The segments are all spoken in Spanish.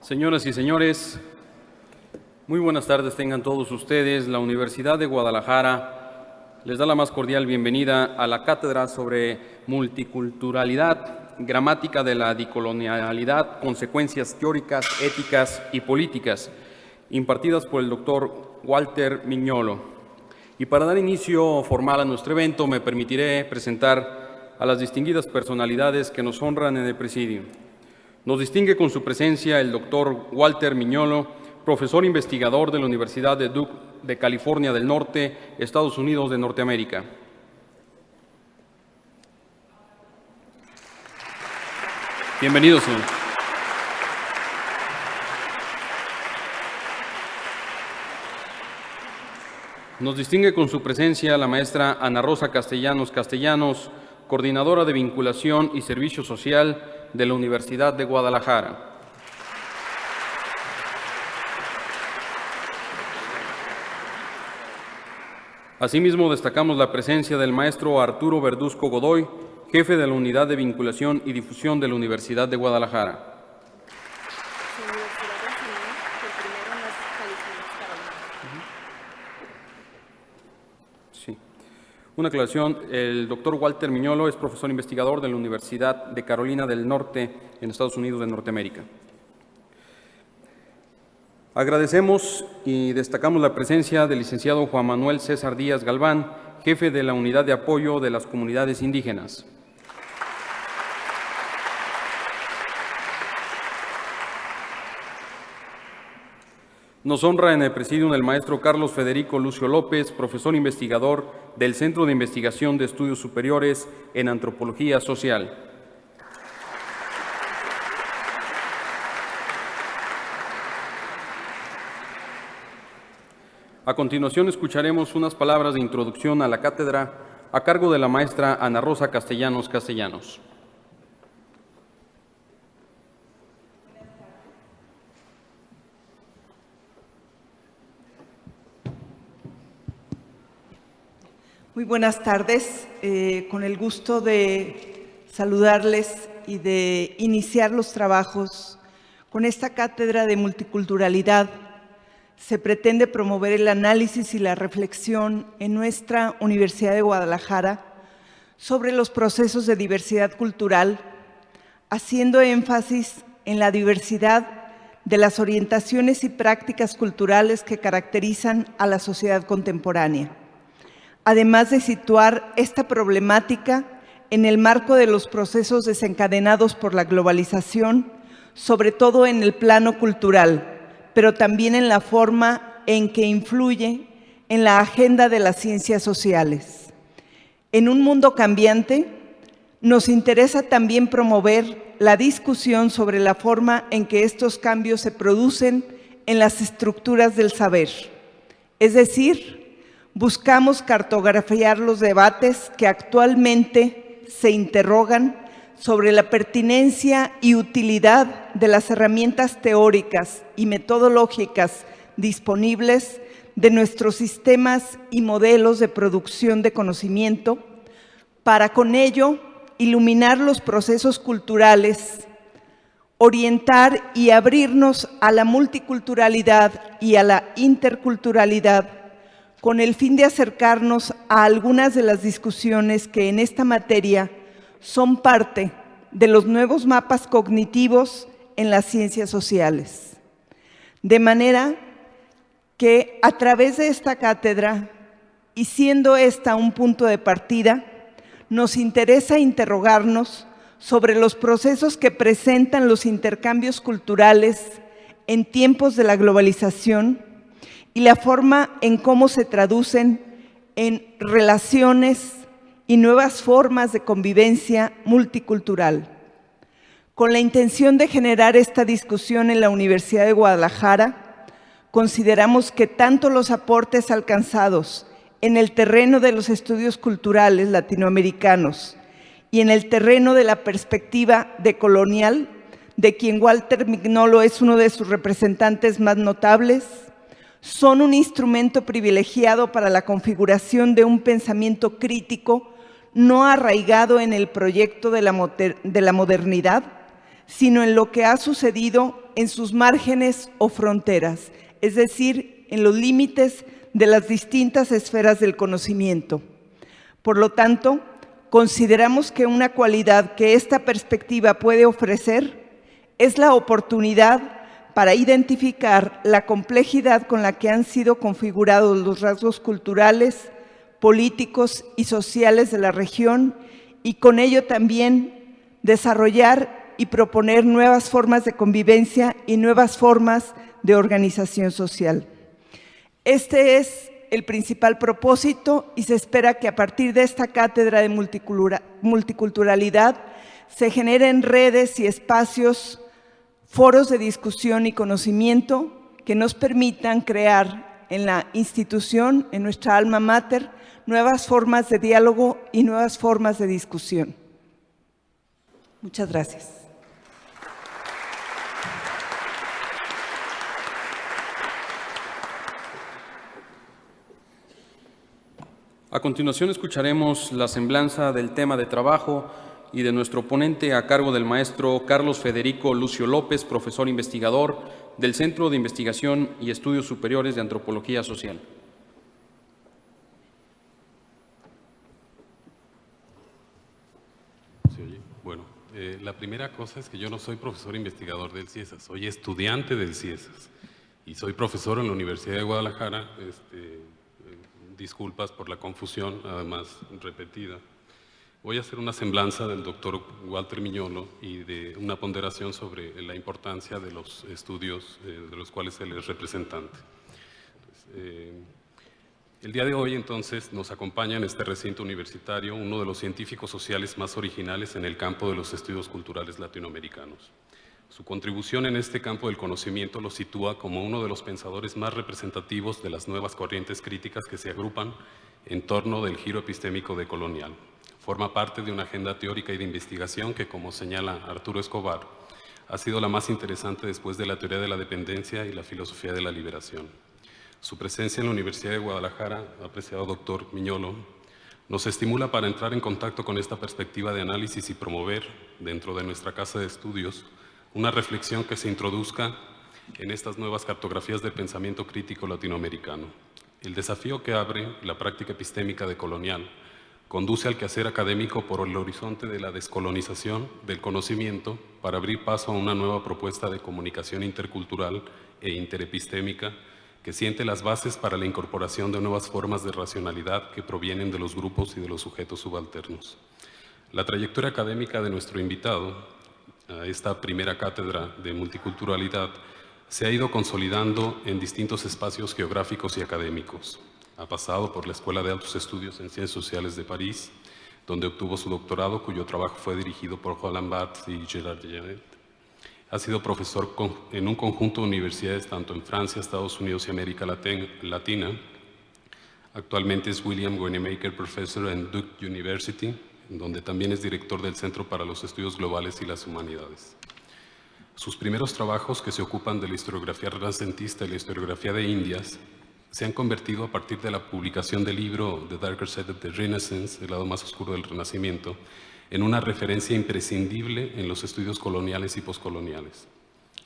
Señoras y señores, muy buenas tardes tengan todos ustedes. La Universidad de Guadalajara les da la más cordial bienvenida a la cátedra sobre multiculturalidad, gramática de la decolonialidad, consecuencias teóricas, éticas y políticas, impartidas por el doctor Walter Mignolo. Y para dar inicio formal a nuestro evento, me permitiré presentar a las distinguidas personalidades que nos honran en el presidio. Nos distingue con su presencia el doctor Walter Mignolo, profesor investigador de la Universidad de Duke de California del Norte, Estados Unidos de Norteamérica. Bienvenido, señor. Nos distingue con su presencia la maestra Ana Rosa Castellanos, coordinadora de vinculación y servicio social de la Universidad de Guadalajara. Asimismo, destacamos la presencia del maestro Arturo Verduzco Godoy, jefe de la Unidad de Vinculación y Difusión de la Universidad de Guadalajara. Una aclaración, el doctor Walter Mignolo es profesor investigador de la Universidad de Carolina del Norte en Estados Unidos de Norteamérica. Agradecemos y destacamos la presencia del licenciado Juan Manuel César Díaz Galván, jefe de la Unidad de Apoyo de las Comunidades Indígenas. Nos honra en el presidium el maestro Carlos Federico Lucio López, profesor investigador del Centro de Investigación de Estudios Superiores en Antropología Social. A continuación escucharemos unas palabras de introducción a la cátedra a cargo de la maestra Ana Rosa Castellanos. Muy buenas tardes, con el gusto de saludarles y de iniciar los trabajos con esta cátedra de multiculturalidad. Se pretende promover el análisis y la reflexión en nuestra Universidad de Guadalajara sobre los procesos de diversidad cultural, haciendo énfasis en la diversidad de las orientaciones y prácticas culturales que caracterizan a la sociedad contemporánea. Además de situar esta problemática en el marco de los procesos desencadenados por la globalización, sobre todo en el plano cultural, pero también en la forma en que influye en la agenda de las ciencias sociales. En un mundo cambiante, nos interesa también promover la discusión sobre la forma en que estos cambios se producen en las estructuras del saber, es decir, buscamos cartografiar los debates que actualmente se interrogan sobre la pertinencia y utilidad de las herramientas teóricas y metodológicas disponibles de nuestros sistemas y modelos de producción de conocimiento, para con ello iluminar los procesos culturales, orientar y abrirnos a la multiculturalidad y a la interculturalidad, con el fin de acercarnos a algunas de las discusiones que en esta materia son parte de los nuevos mapas cognitivos en las ciencias sociales. De manera que a través de esta cátedra, y siendo esta un punto de partida, nos interesa interrogarnos sobre los procesos que presentan los intercambios culturales en tiempos de la globalización y la forma en cómo se traducen en relaciones y nuevas formas de convivencia multicultural. Con la intención de generar esta discusión en la Universidad de Guadalajara, consideramos que tanto los aportes alcanzados en el terreno de los estudios culturales latinoamericanos y en el terreno de la perspectiva decolonial, de quien Walter Mignolo es uno de sus representantes más notables, son un instrumento privilegiado para la configuración de un pensamiento crítico no arraigado en el proyecto de la modernidad, sino en lo que ha sucedido en sus márgenes o fronteras, es decir, en los límites de las distintas esferas del conocimiento. Por lo tanto, consideramos que una cualidad que esta perspectiva puede ofrecer es la oportunidad para identificar la complejidad con la que han sido configurados los rasgos culturales, políticos y sociales de la región y con ello también desarrollar y proponer nuevas formas de convivencia y nuevas formas de organización social. Este es el principal propósito y se espera que a partir de esta cátedra de multiculturalidad se generen redes y espacios, foros de discusión y conocimiento que nos permitan crear en la institución, en nuestra alma mater, nuevas formas de diálogo y nuevas formas de discusión. Muchas gracias. A continuación escucharemos la semblanza del tema de trabajo y de nuestro ponente a cargo del maestro Carlos Federico Lucio López, profesor investigador del Centro de Investigación y Estudios Superiores de Antropología Social. ¿Se oye? Bueno, la primera cosa es que yo no soy profesor investigador del CIESAS, soy estudiante del CIESAS y soy profesor en la Universidad de Guadalajara. Disculpas por la confusión, además repetida. Voy a hacer una semblanza del doctor Walter Miñolo y de una ponderación sobre la importancia de los estudios de los cuales él es representante. El día de hoy, entonces, nos acompaña en este recinto universitario uno de los científicos sociales más originales en el campo de los estudios culturales latinoamericanos. Su contribución en este campo del conocimiento lo sitúa como uno de los pensadores más representativos de las nuevas corrientes críticas que se agrupan en torno del giro epistémico decolonial. Forma parte de una agenda teórica y de investigación que, como señala Arturo Escobar, ha sido la más interesante después de la teoría de la dependencia y la filosofía de la liberación. Su presencia en la Universidad de Guadalajara, apreciado doctor Miñolo, nos estimula para entrar en contacto con esta perspectiva de análisis y promover, dentro de nuestra casa de estudios, una reflexión que se introduzca en estas nuevas cartografías del pensamiento crítico latinoamericano. El desafío que abre la práctica epistémica decolonial conduce al quehacer académico por el horizonte de la descolonización del conocimiento para abrir paso a una nueva propuesta de comunicación intercultural e interepistémica que siente las bases para la incorporación de nuevas formas de racionalidad que provienen de los grupos y de los sujetos subalternos. La trayectoria académica de nuestro invitado a esta primera cátedra de multiculturalidad se ha ido consolidando en distintos espacios geográficos y académicos. Ha pasado por la Escuela de Altos Estudios en Ciencias Sociales de París, donde obtuvo su doctorado, cuyo trabajo fue dirigido por Roland Barthes y Gérard Janet. Ha sido profesor en un conjunto de universidades tanto en Francia, Estados Unidos y América Latina. Actualmente es William Wanamaker Professor en Duke University, donde también es director del Centro para los Estudios Globales y las Humanidades. Sus primeros trabajos, que se ocupan de la historiografía renacentista y la historiografía de Indias, se han convertido a partir de la publicación del libro The Darker Side of the Renaissance, el lado más oscuro del Renacimiento, en una referencia imprescindible en los estudios coloniales y poscoloniales.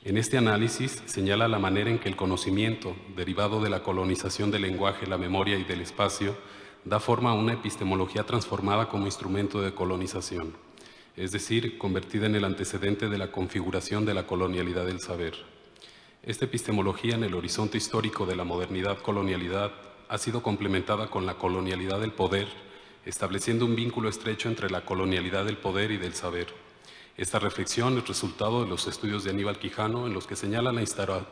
En este análisis señala la manera en que el conocimiento, derivado de la colonización del lenguaje, la memoria y del espacio, da forma a una epistemología transformada como instrumento de colonización, es decir, convertida en el antecedente de la configuración de la colonialidad del saber. Esta epistemología en el horizonte histórico de la modernidad-colonialidad ha sido complementada con la colonialidad del poder, estableciendo un vínculo estrecho entre la colonialidad del poder y del saber. Esta reflexión es resultado de los estudios de Aníbal Quijano, en los que señala la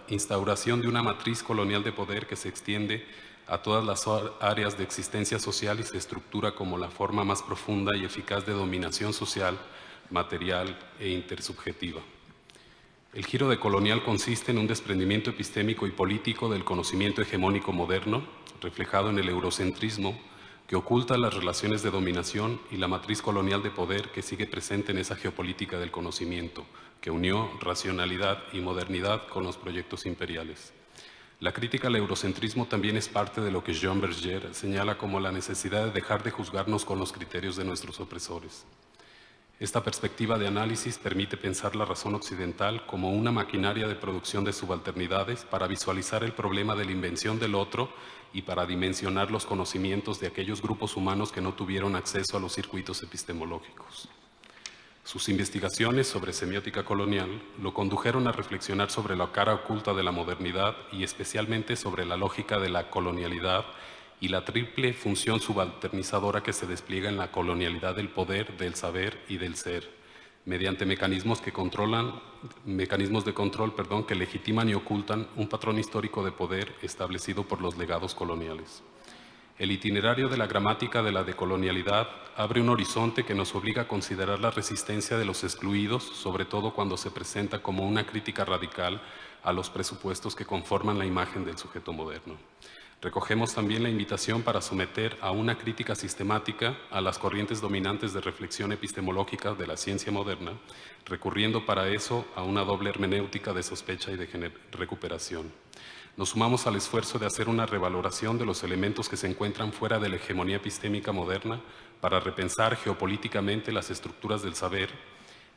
instauración de una matriz colonial de poder que se extiende a todas las áreas de existencia social y se estructura como la forma más profunda y eficaz de dominación social, material e intersubjetiva. El giro decolonial consiste en un desprendimiento epistémico y político del conocimiento hegemónico moderno, reflejado en el eurocentrismo, que oculta las relaciones de dominación y la matriz colonial de poder que sigue presente en esa geopolítica del conocimiento, que unió racionalidad y modernidad con los proyectos imperiales. La crítica al eurocentrismo también es parte de lo que Jean Berger señala como la necesidad de dejar de juzgarnos con los criterios de nuestros opresores. Esta perspectiva de análisis permite pensar la razón occidental como una maquinaria de producción de subalternidades para visualizar el problema de la invención del otro y para dimensionar los conocimientos de aquellos grupos humanos que no tuvieron acceso a los circuitos epistemológicos. Sus investigaciones sobre semiótica colonial lo condujeron a reflexionar sobre la cara oculta de la modernidad y especialmente sobre la lógica de la colonialidad y la triple función subalternizadora que se despliega en la colonialidad del poder, del saber y del ser, mediante mecanismos de control, que legitiman y ocultan un patrón histórico de poder establecido por los legados coloniales. El itinerario de la gramática de la decolonialidad abre un horizonte que nos obliga a considerar la resistencia de los excluidos, sobre todo cuando se presenta como una crítica radical a los presupuestos que conforman la imagen del sujeto moderno. Recogemos también la invitación para someter a una crítica sistemática a las corrientes dominantes de reflexión epistemológica de la ciencia moderna, recurriendo para eso a una doble hermenéutica de sospecha y de recuperación. Nos sumamos al esfuerzo de hacer una revaloración de los elementos que se encuentran fuera de la hegemonía epistémica moderna para repensar geopolíticamente las estructuras del saber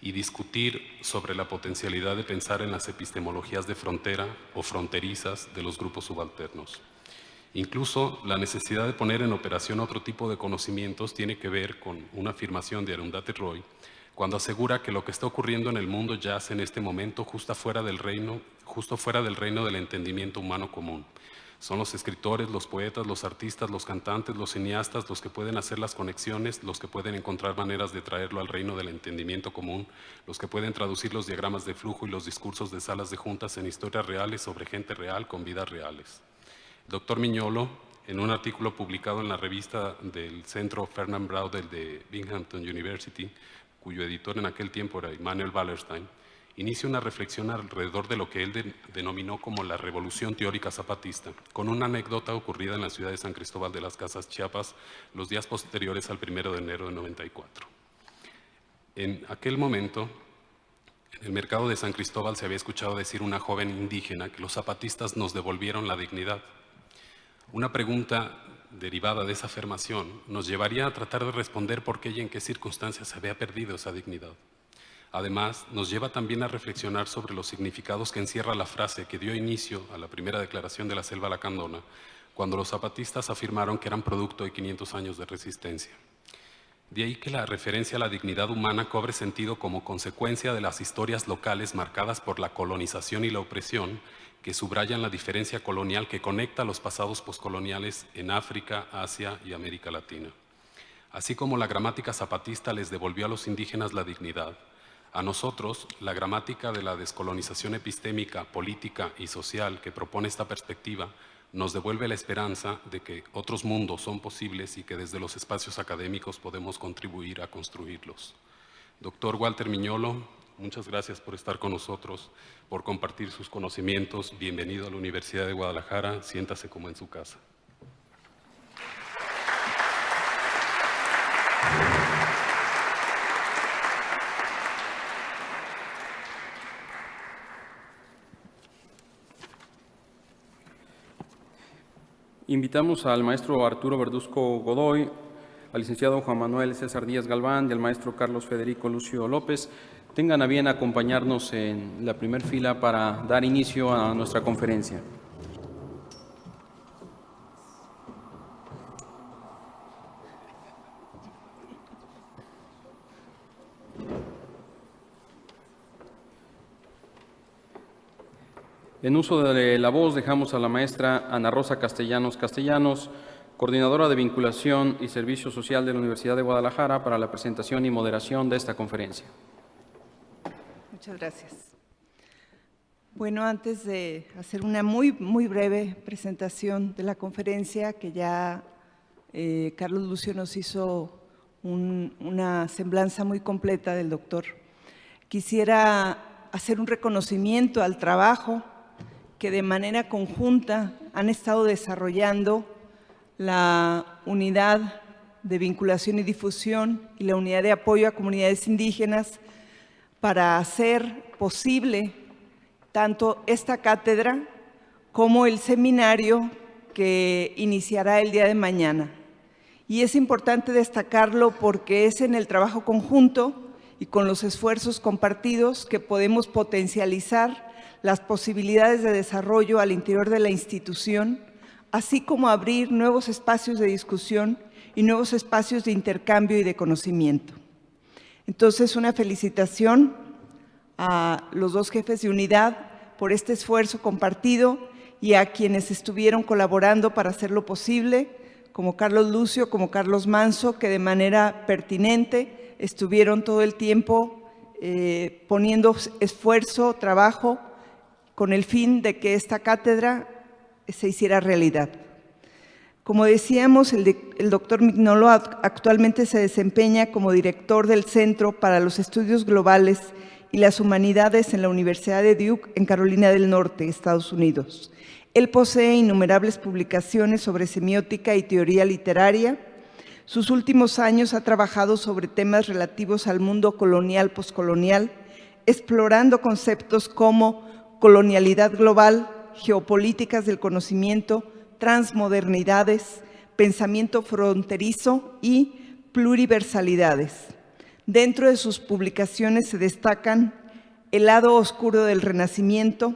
y discutir sobre la potencialidad de pensar en las epistemologías de frontera o fronterizas de los grupos subalternos. Incluso la necesidad de poner en operación otro tipo de conocimientos tiene que ver con una afirmación de Arundhati Roy, cuando asegura que lo que está ocurriendo en el mundo yace en este momento justo fuera del reino del entendimiento humano común. Son los escritores, los poetas, los artistas, los cantantes, los cineastas, los que pueden hacer las conexiones, los que pueden encontrar maneras de traerlo al reino del entendimiento común, los que pueden traducir los diagramas de flujo y los discursos de salas de juntas en historias reales sobre gente real con vidas reales. Dr. Mignolo, en un artículo publicado en la revista del Centro Fernand Braudel de Binghamton University, cuyo editor en aquel tiempo era Immanuel Wallerstein, inicia una reflexión alrededor de lo que él denominó como la revolución teórica zapatista, con una anécdota ocurrida en la ciudad de San Cristóbal de las Casas, Chiapas, los días posteriores al 1 de enero de 94. En aquel momento, en el mercado de San Cristóbal se había escuchado decir una joven indígena que los zapatistas nos devolvieron la dignidad. Una pregunta derivada de esa afirmación nos llevaría a tratar de responder por qué y en qué circunstancias se había perdido esa dignidad. Además, nos lleva también a reflexionar sobre los significados que encierra la frase que dio inicio a la primera declaración de la Selva Lacandona, cuando los zapatistas afirmaron que eran producto de 500 años de resistencia. De ahí que la referencia a la dignidad humana cobre sentido como consecuencia de las historias locales marcadas por la colonización y la opresión, que subrayan la diferencia colonial que conecta los pasados poscoloniales en África, Asia y América Latina. Así como la gramática zapatista les devolvió a los indígenas la dignidad, a nosotros la gramática de la descolonización epistémica, política y social que propone esta perspectiva nos devuelve la esperanza de que otros mundos son posibles y que desde los espacios académicos podemos contribuir a construirlos. Doctor Walter Mignolo, muchas gracias por estar con nosotros, por compartir sus conocimientos. Bienvenido a la Universidad de Guadalajara, siéntase como en su casa. Invitamos al maestro Arturo Verduzco Godoy, al licenciado Juan Manuel César Díaz Galván y al maestro Carlos Federico Lucio López. Tengan a bien acompañarnos en la primera fila para dar inicio a nuestra conferencia. En uso de la voz dejamos a la maestra Ana Rosa Castellanos, coordinadora de vinculación y servicio social de la Universidad de Guadalajara, para la presentación y moderación de esta conferencia. Muchas gracias. Bueno, antes de hacer una muy breve presentación de la conferencia, que ya Carlos Lucio nos hizo una semblanza muy completa del doctor, quisiera hacer un reconocimiento al trabajo que de manera conjunta han estado desarrollando la Unidad de Vinculación y Difusión y la Unidad de Apoyo a Comunidades Indígenas para hacer posible tanto esta cátedra como el seminario que iniciará el día de mañana. Y es importante destacarlo porque es en el trabajo conjunto y con los esfuerzos compartidos que podemos potencializar las posibilidades de desarrollo al interior de la institución, así como abrir nuevos espacios de discusión y nuevos espacios de intercambio y de conocimiento. Entonces, una felicitación a los dos jefes de unidad por este esfuerzo compartido y a quienes estuvieron colaborando para hacerlo posible, como Carlos Lucio, como Carlos Manso, que de manera pertinente estuvieron todo el tiempo poniendo esfuerzo, trabajo, con el fin de que esta cátedra se hiciera realidad. Como decíamos, el doctor Mignolo actualmente se desempeña como director del Centro para los Estudios Globales y las Humanidades en la Universidad de Duke, en Carolina del Norte, Estados Unidos. Él posee innumerables publicaciones sobre semiótica y teoría literaria. Sus últimos años ha trabajado sobre temas relativos al mundo colonial, poscolonial, explorando conceptos como colonialidad global, geopolíticas del conocimiento, transmodernidades, pensamiento fronterizo y pluriversalidades. Dentro de sus publicaciones se destacan El lado oscuro del Renacimiento,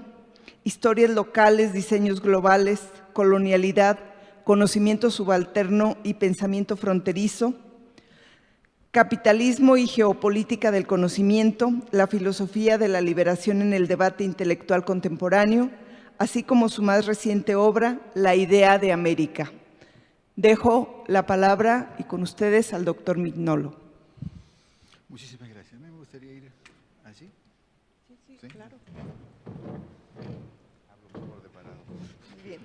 Historias locales, diseños globales, colonialidad, conocimiento subalterno y pensamiento fronterizo, Capitalismo y geopolítica del conocimiento, la filosofía de la liberación en el debate intelectual contemporáneo, así como su más reciente obra, La idea de América. Dejo la palabra y con ustedes al doctor Mignolo. Muchísimas gracias. Me gustaría ir así. Sí, claro. Hablo mejor de parado. Muy bien.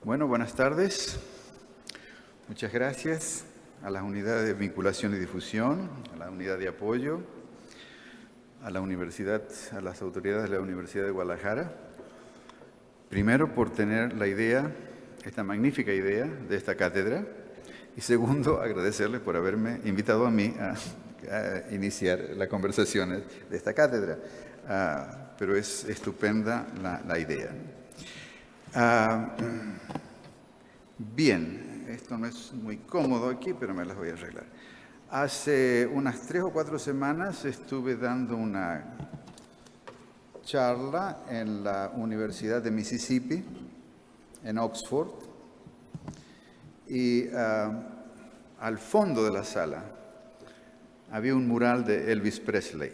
Bueno, buenas tardes. Muchas gracias a las unidades de vinculación y difusión, a la unidad de apoyo, a la universidad, a las autoridades de la Universidad de Guadalajara. Primero, por tener la idea, esta magnífica idea de esta cátedra. Y segundo, agradecerles por haberme invitado a mí a iniciar las conversaciones de esta cátedra. Pero es estupenda la idea. Bien, esto no es muy cómodo aquí, pero me las voy a arreglar. Hace unas 3 o 4 semanas estuve dando una charla en la Universidad de Mississippi, en Oxford, y al fondo de la sala había un mural de Elvis Presley.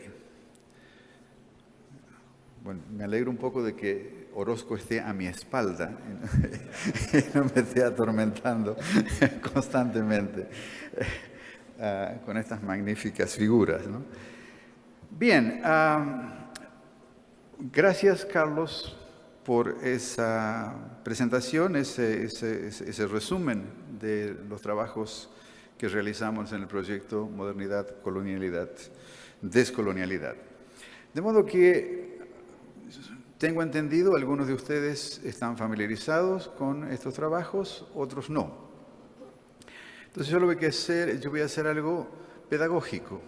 Bueno, me alegro un poco de que Orozco esté a mi espalda y no me esté atormentando constantemente con estas magníficas figuras, ¿no? Bien, gracias, Carlos, por esa presentación, ese resumen de los trabajos que realizamos en el proyecto Modernidad, Colonialidad, Descolonialidad. De modo que tengo entendido, algunos de ustedes están familiarizados con estos trabajos, otros no. Entonces yo voy a hacer algo pedagógico.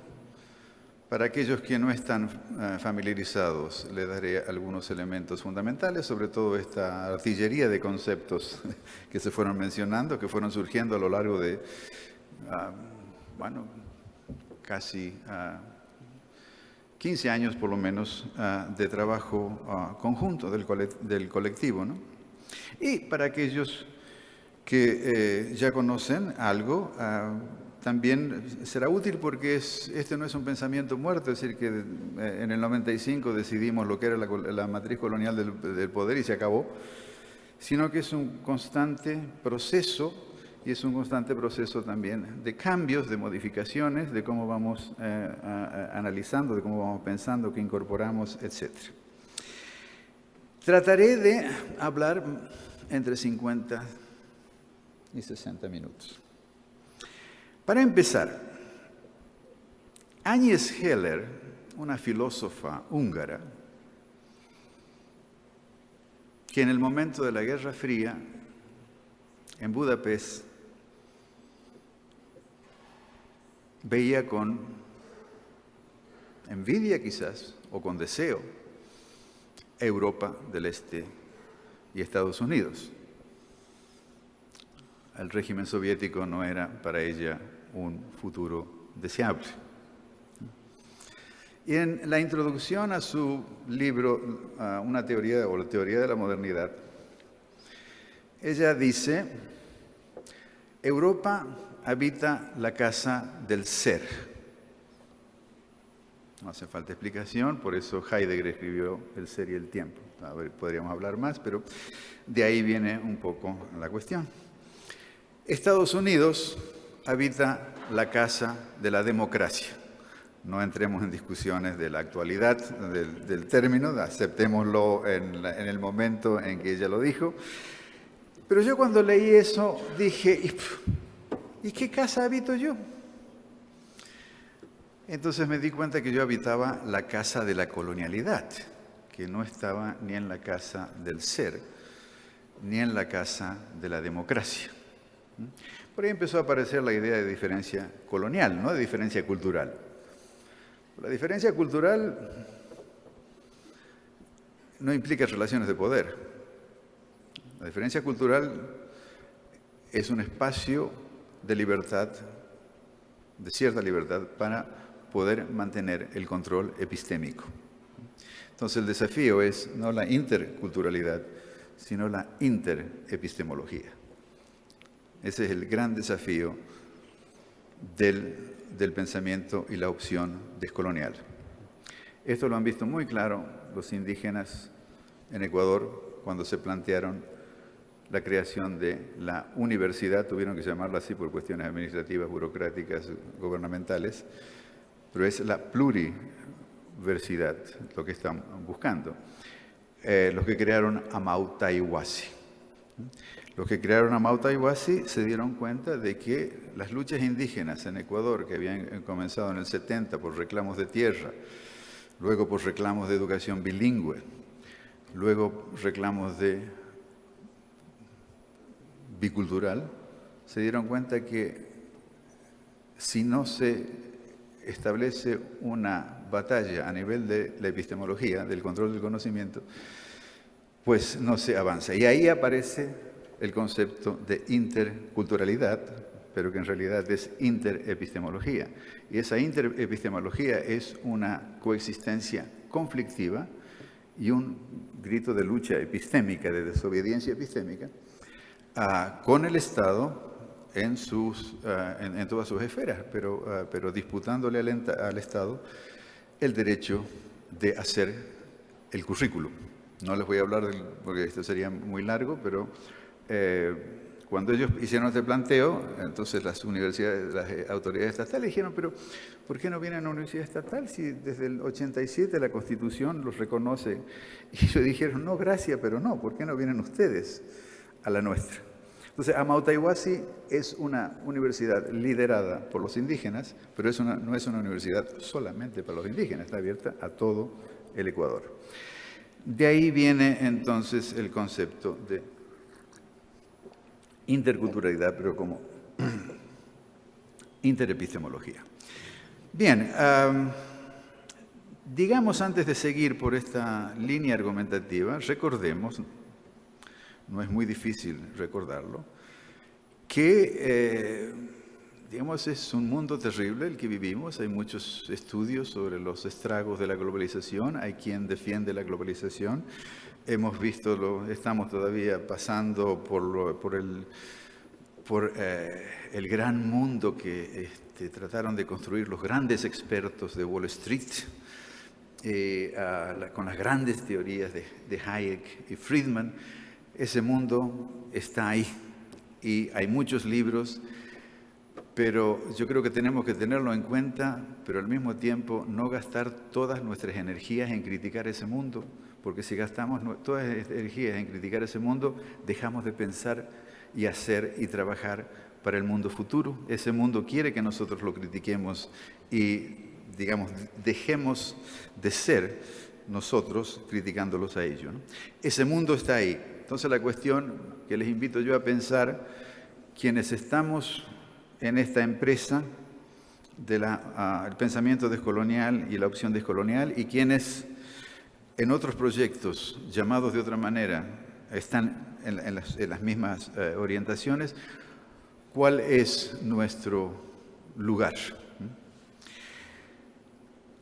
Para aquellos que no están familiarizados, les daré algunos elementos fundamentales, sobre todo esta artillería de conceptos que se fueron mencionando, que fueron surgiendo a lo largo de, casi 15 años por lo menos de trabajo conjunto del colectivo, ¿no? Y para aquellos que ya conocen algo, también será útil porque este no es un pensamiento muerto, es decir, que en el 95 decidimos lo que era la matriz colonial del poder y se acabó, sino que es un constante proceso. Y es un constante proceso también de cambios, de modificaciones, de cómo vamos analizando, de cómo vamos pensando, qué incorporamos, etc. Trataré de hablar entre 50 y 60 minutos. Para empezar, Agnes Heller, una filósofa húngara, que en el momento de la Guerra Fría, en Budapest, veía con envidia quizás, o con deseo, Europa del Este y Estados Unidos. el régimen soviético no era para ella un futuro deseable. Y en la introducción a su libro, Una teoría o la teoría de la modernidad, ella dice: Europa habita la casa del ser. No hace falta explicación, por eso Heidegger escribió El ser y el tiempo. A ver, podríamos hablar más, pero de ahí viene un poco la cuestión. Estados Unidos habita la casa de la democracia. No entremos en discusiones de la actualidad del término, aceptémoslo en el momento en que ella lo dijo. Pero yo cuando leí eso dije, ¿y qué casa habito yo? Entonces me di cuenta que yo habitaba la casa de la colonialidad, que no estaba ni en la casa del ser, ni en la casa de la democracia. Por ahí empezó a aparecer la idea de diferencia colonial, no de diferencia cultural. La diferencia cultural no implica relaciones de poder. La diferencia cultural es un espacio de libertad, de cierta libertad, para poder mantener el control epistémico. Entonces el desafío es no la interculturalidad, sino la interepistemología. Ese es el gran desafío del pensamiento y la opción descolonial. Esto lo han visto muy claro los indígenas en Ecuador cuando se plantearon la creación de la universidad, tuvieron que llamarla así por cuestiones administrativas, burocráticas, gubernamentales, pero es la pluriversidad lo que están buscando. Los que crearon Amautaihuasi. Los que crearon Amautaihuasi se dieron cuenta de que las luchas indígenas en Ecuador, que habían comenzado en el 70 por reclamos de tierra, luego por reclamos de educación bilingüe, luego reclamos de bicultural, se dieron cuenta que si no se establece una batalla a nivel de la epistemología, del control del conocimiento, pues no se avanza. Y ahí aparece el concepto de interculturalidad, pero que en realidad es interepistemología. Y esa interepistemología es una coexistencia conflictiva y un grito de lucha epistémica, de desobediencia epistémica, con el Estado en todas sus esferas, pero disputándole al Estado el derecho de hacer el currículum. No les voy a hablar, porque esto sería muy largo, pero cuando ellos hicieron este planteo, entonces las universidades, las autoridades estatales dijeron, pero ¿por qué no vienen a una universidad estatal si desde el 87 la Constitución los reconoce? Y ellos dijeron, no, gracias, pero no, ¿por qué no vienen ustedes a la nuestra? Entonces, Amautaihuasi es una universidad liderada por los indígenas, pero no es una universidad solamente para los indígenas, está abierta a todo el Ecuador. De ahí viene entonces el concepto de interculturalidad, pero como interepistemología. Bien, digamos antes de seguir por esta línea argumentativa, recordemos, no es muy difícil recordarlo, que digamos, es un mundo terrible el que vivimos. Hay muchos estudios sobre los estragos de la globalización. Hay quien defiende la globalización. Hemos visto, estamos todavía pasando por el gran mundo que trataron de construir los grandes expertos de Wall Street, con las grandes teorías de Hayek y Friedman. Ese mundo está ahí y hay muchos libros, pero yo creo que tenemos que tenerlo en cuenta, pero al mismo tiempo no gastar todas nuestras energías en criticar ese mundo, porque si gastamos todas las energías en criticar ese mundo, dejamos de pensar y hacer y trabajar para el mundo futuro. Ese mundo quiere que nosotros lo critiquemos y, digamos, dejemos de ser nosotros criticándolos a ellos, ¿no? Ese mundo está ahí. Entonces la cuestión que les invito yo a pensar, quienes estamos en esta empresa del pensamiento descolonial y la opción descolonial, y quienes en otros proyectos llamados de otra manera están en las mismas orientaciones, ¿cuál es nuestro lugar?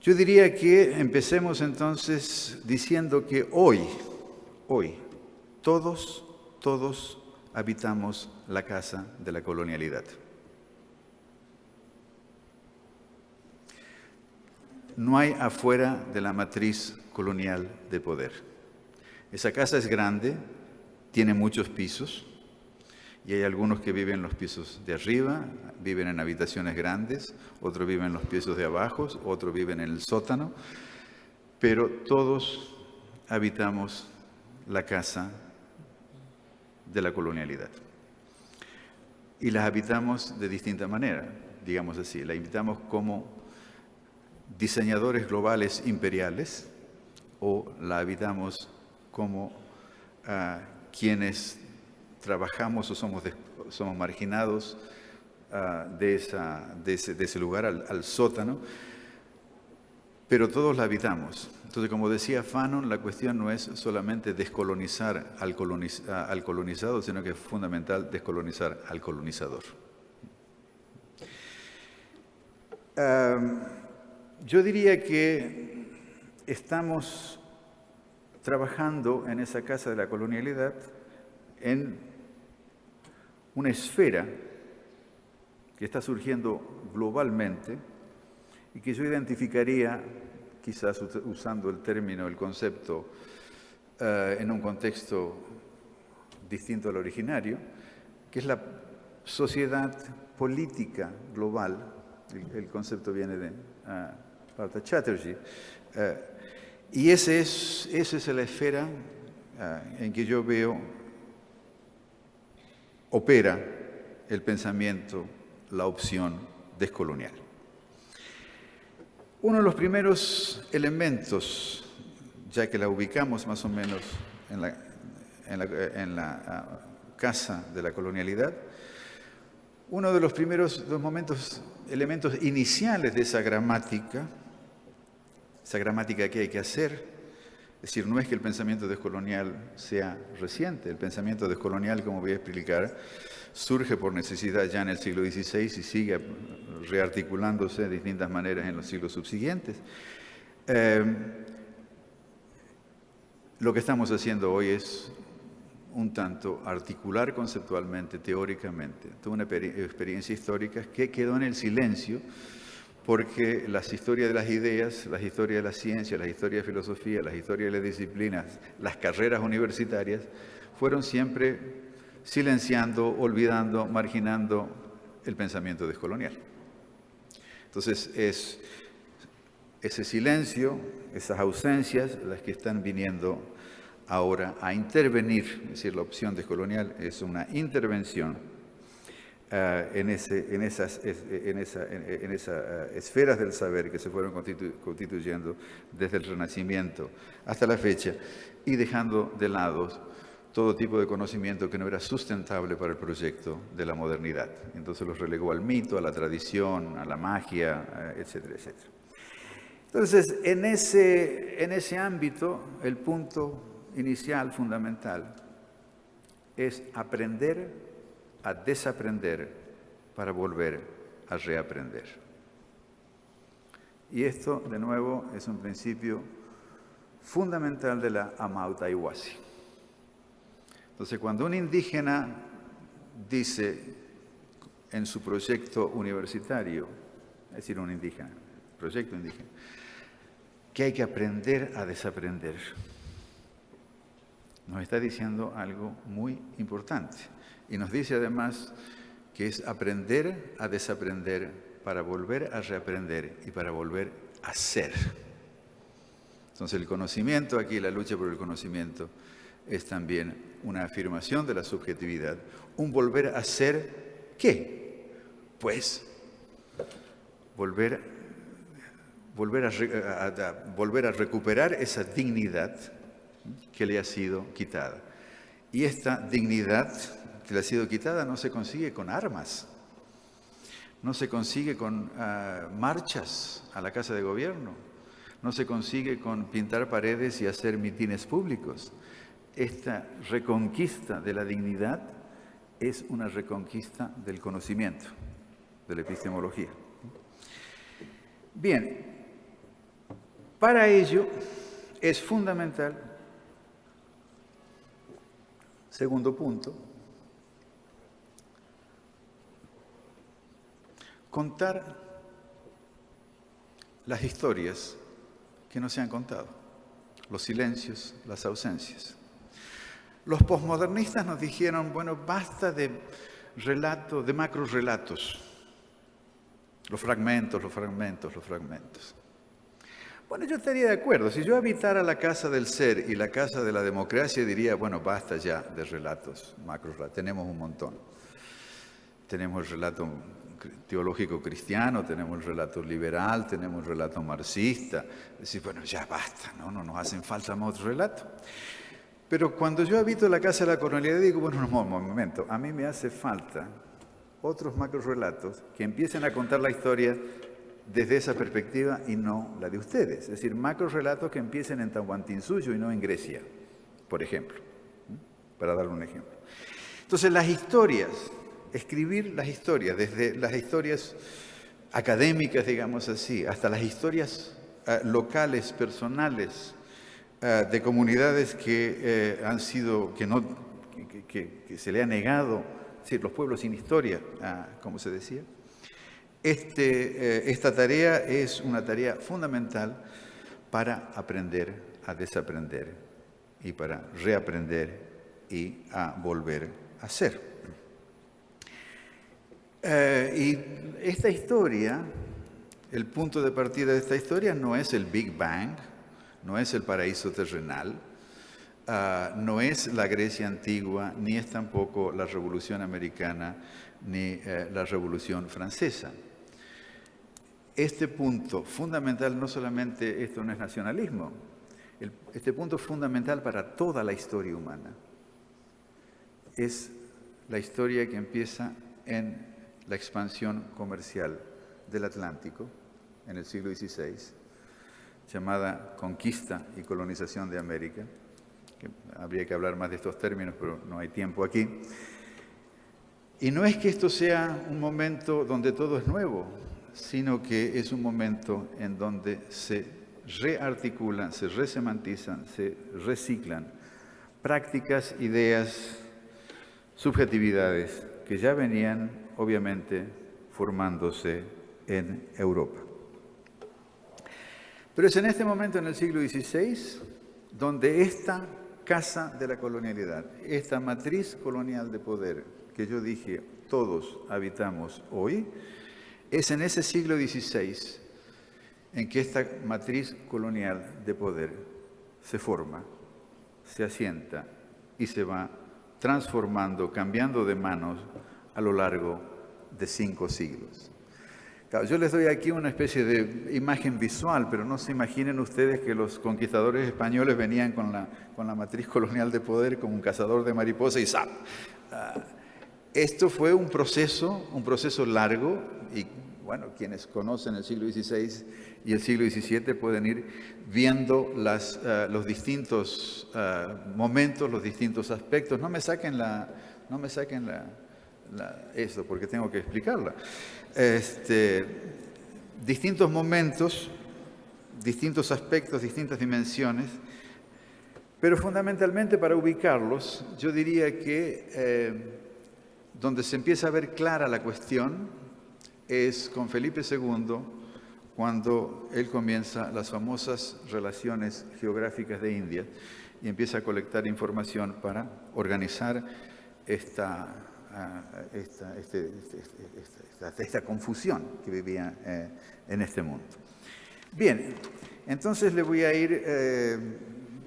Yo diría que empecemos entonces diciendo que hoy, todos habitamos la casa de la colonialidad. No hay afuera de la matriz colonial de poder. Esa casa es grande, tiene muchos pisos, y hay algunos que viven en los pisos de arriba, viven en habitaciones grandes, otros viven en los pisos de abajo, otros viven en el sótano, pero todos habitamos la casa de la colonialidad. Y las habitamos de distinta manera, digamos así. La habitamos como diseñadores globales imperiales o la habitamos como quienes trabajamos o somos marginados de ese lugar al sótano, pero todos la habitamos. Entonces, como decía Fanon, la cuestión no es solamente descolonizar al colonizado, sino que es fundamental descolonizar al colonizador. Yo diría que estamos trabajando en esa casa de la colonialidad en una esfera que está surgiendo globalmente y que yo identificaría, quizás usando el término, el concepto, en un contexto distinto al originario, que es la sociedad política global. El concepto viene de Partha Chatterjee. Y esa es la esfera en que yo veo opera el pensamiento, la opción descolonial. Uno de los primeros elementos, ya que la ubicamos más o menos en la casa de la colonialidad, uno de los primeros elementos iniciales de esa gramática que hay que hacer, es decir, no es que el pensamiento descolonial sea reciente, el pensamiento descolonial, como voy a explicar, surge por necesidad ya en el siglo XVI y sigue rearticulándose de distintas maneras en los siglos subsiguientes. Lo que estamos haciendo hoy es un tanto articular conceptualmente, teóricamente, toda una experiencia histórica que quedó en el silencio porque las historias de las ideas, las historias de la ciencia, las historias de filosofía, las historias de las disciplinas, las carreras universitarias, fueron siempre silenciando, olvidando, marginando el pensamiento descolonial. Entonces, es ese silencio, esas ausencias, las que están viniendo ahora a intervenir, es decir, la opción descolonial es una intervención en esas esferas del saber que se fueron constituyendo desde el Renacimiento hasta la fecha y dejando de lado todo tipo de conocimiento que no era sustentable para el proyecto de la modernidad. Entonces los relegó al mito, a la tradición, a la magia, etcétera, etcétera. Entonces, en ese ámbito, el punto inicial, fundamental, es aprender a desaprender para volver a reaprender. Y esto, de nuevo, es un principio fundamental de la Amautaihuasi. Entonces, cuando un indígena dice en su proyecto universitario, es decir, un indígena, proyecto indígena, que hay que aprender a desaprender, nos está diciendo algo muy importante. Y nos dice además que es aprender a desaprender para volver a reaprender y para volver a ser. Entonces el conocimiento aquí, la lucha por el conocimiento, es también una afirmación de la subjetividad. Un volver a ser, ¿qué? Pues volver a recuperar esa dignidad que le ha sido quitada. Y esta dignidad que le ha sido quitada no se consigue con armas, no se consigue con marchas a la Casa de Gobierno, no se consigue con pintar paredes y hacer mitines públicos. Esta reconquista de la dignidad es una reconquista del conocimiento, de la epistemología. Bien, para ello es fundamental, segundo punto, contar las historias que no se han contado, los silencios, las ausencias. Los posmodernistas nos dijeron, bueno, basta de relatos, de macrorelatos, los fragmentos. Bueno, yo estaría de acuerdo. Si yo habitara la casa del ser y la casa de la democracia, diría, bueno, basta ya de relatos, macrorelatos, tenemos un montón. Tenemos el relato teológico cristiano, tenemos el relato liberal, tenemos el relato marxista. Decir, bueno, ya basta, no nos hacen falta más otros relatos. Pero cuando yo habito la casa de la colonialidad, digo, bueno, un momento, a mí me hace falta otros macrorelatos que empiecen a contar la historia desde esa perspectiva y no la de ustedes. Es decir, macrorelatos que empiecen en Tahuantinsuyo y no en Grecia, por ejemplo, para dar un ejemplo. Entonces, las historias, escribir las historias, desde las historias académicas, digamos así, hasta las historias locales, personales, de comunidades que han sido, que se le ha negado, es decir, los pueblos sin historia, como se decía. Esta tarea es una tarea fundamental para aprender a desaprender y para reaprender y a volver a ser. Y esta historia, el punto de partida de esta historia no es el Big Bang, no es el paraíso terrenal, no es la Grecia antigua, ni es tampoco la Revolución Americana, ni la Revolución Francesa. Este punto fundamental, no solamente esto no es nacionalismo, este punto fundamental para toda la historia humana es la historia que empieza en la expansión comercial del Atlántico en el siglo XVI, llamada conquista y colonización de América, que habría que hablar más de estos términos, pero no hay tiempo aquí. Y no es que esto sea un momento donde todo es nuevo, sino que es un momento en donde se rearticulan, se resemantizan, se reciclan prácticas, ideas, subjetividades que ya venían, obviamente, formándose en Europa. Pero es en este momento, en el siglo XVI, donde esta casa de la colonialidad, esta matriz colonial de poder que yo dije todos habitamos hoy, es en ese siglo XVI en que esta matriz colonial de poder se forma, se asienta y se va transformando, cambiando de manos a lo largo de 5 siglos. Claro, yo les doy aquí una especie de imagen visual, pero no se imaginen ustedes que los conquistadores españoles venían con la matriz colonial de poder como un cazador de mariposas y ¡zap! Esto fue un proceso largo y, bueno, quienes conocen el siglo XVI y el siglo XVII pueden ir viendo los distintos momentos, los distintos aspectos. No me saquen esto porque tengo que explicarla. Distintos momentos, distintos aspectos, distintas dimensiones, pero fundamentalmente para ubicarlos, yo diría que donde se empieza a ver clara la cuestión es con Felipe II, cuando él comienza las famosas relaciones geográficas de India y empieza a colectar información para organizar esta confusión que vivía en este mundo. Bien, entonces le voy a ir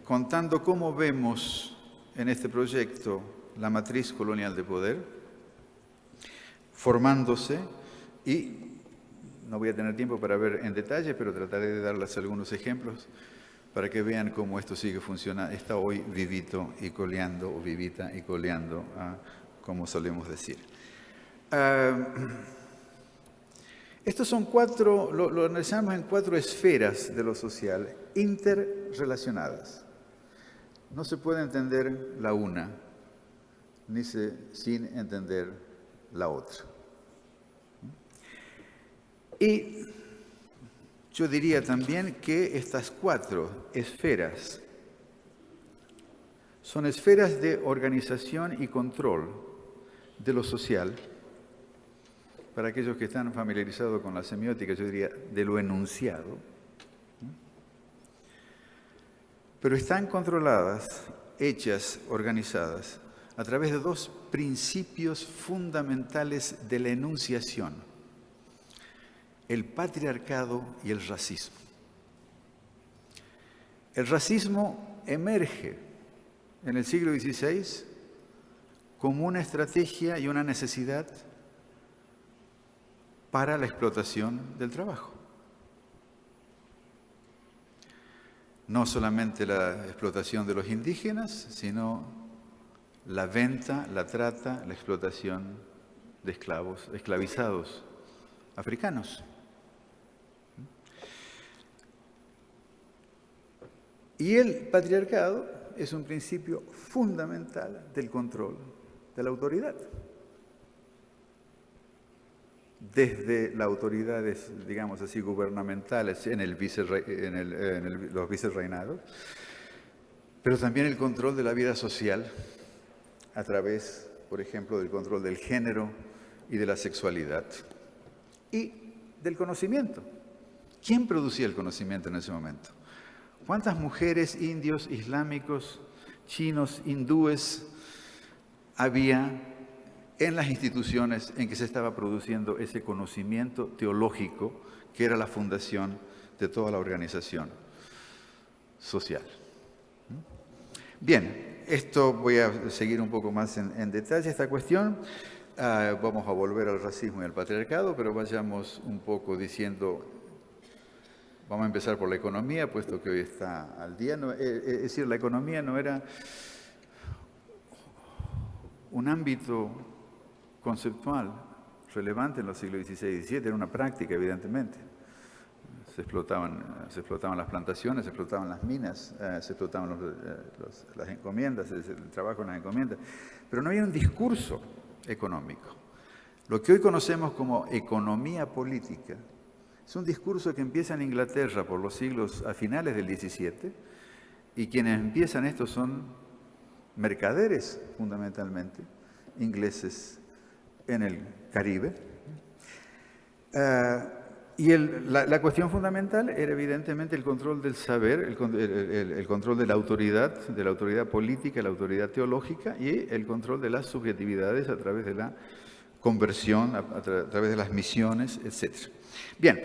contando cómo vemos en este proyecto la matriz colonial de poder, formándose, y no voy a tener tiempo para ver en detalle, pero trataré de darles algunos ejemplos para que vean cómo esto sigue funcionando, está hoy vivito y coleando, o vivita y coleando, como solemos decir. Estos son lo analizamos en 4 esferas de lo social, interrelacionadas. No se puede entender la una sin entender la otra. Y yo diría también que estas 4 esferas son esferas de organización y control de lo social. Para aquellos que están familiarizados con la semiótica, yo diría de lo enunciado. Pero están controladas, hechas, organizadas, a través de 2 principios fundamentales de la enunciación: el patriarcado y el racismo. El racismo emerge en el siglo XVI como una estrategia y una necesidad para la explotación del trabajo. No solamente la explotación de los indígenas, sino la venta, la trata, la explotación de esclavos, esclavizados africanos. Y el patriarcado es un principio fundamental del control de la autoridad. Desde las autoridades, digamos así, gubernamentales en los vicerreinados, pero también el control de la vida social a través, por ejemplo, del control del género y de la sexualidad y del conocimiento. ¿Quién producía el conocimiento en ese momento? ¿Cuántas mujeres, indios, islámicos, chinos, hindúes había en las instituciones en que se estaba produciendo ese conocimiento teológico que era la fundación de toda la organización social? Bien, esto voy a seguir un poco más en detalle esta cuestión. Vamos a volver al racismo y al patriarcado, pero vayamos un poco diciendo, vamos a empezar por la economía, puesto que hoy está al día. Es decir, la economía no era un ámbito conceptual relevante en los siglos XVI y XVII, era una práctica, evidentemente. Se explotaban las plantaciones, se explotaban las minas, se explotaban las encomiendas, el trabajo en las encomiendas, pero no había un discurso económico. Lo que hoy conocemos como economía política es un discurso que empieza en Inglaterra por los siglos a finales del XVII, y quienes empiezan esto son mercaderes, fundamentalmente, ingleses en el Caribe. Y la cuestión fundamental era evidentemente el control del saber, el control de la autoridad política, la autoridad teológica y el control de las subjetividades a través de la conversión, a través de las misiones, etc. Bien,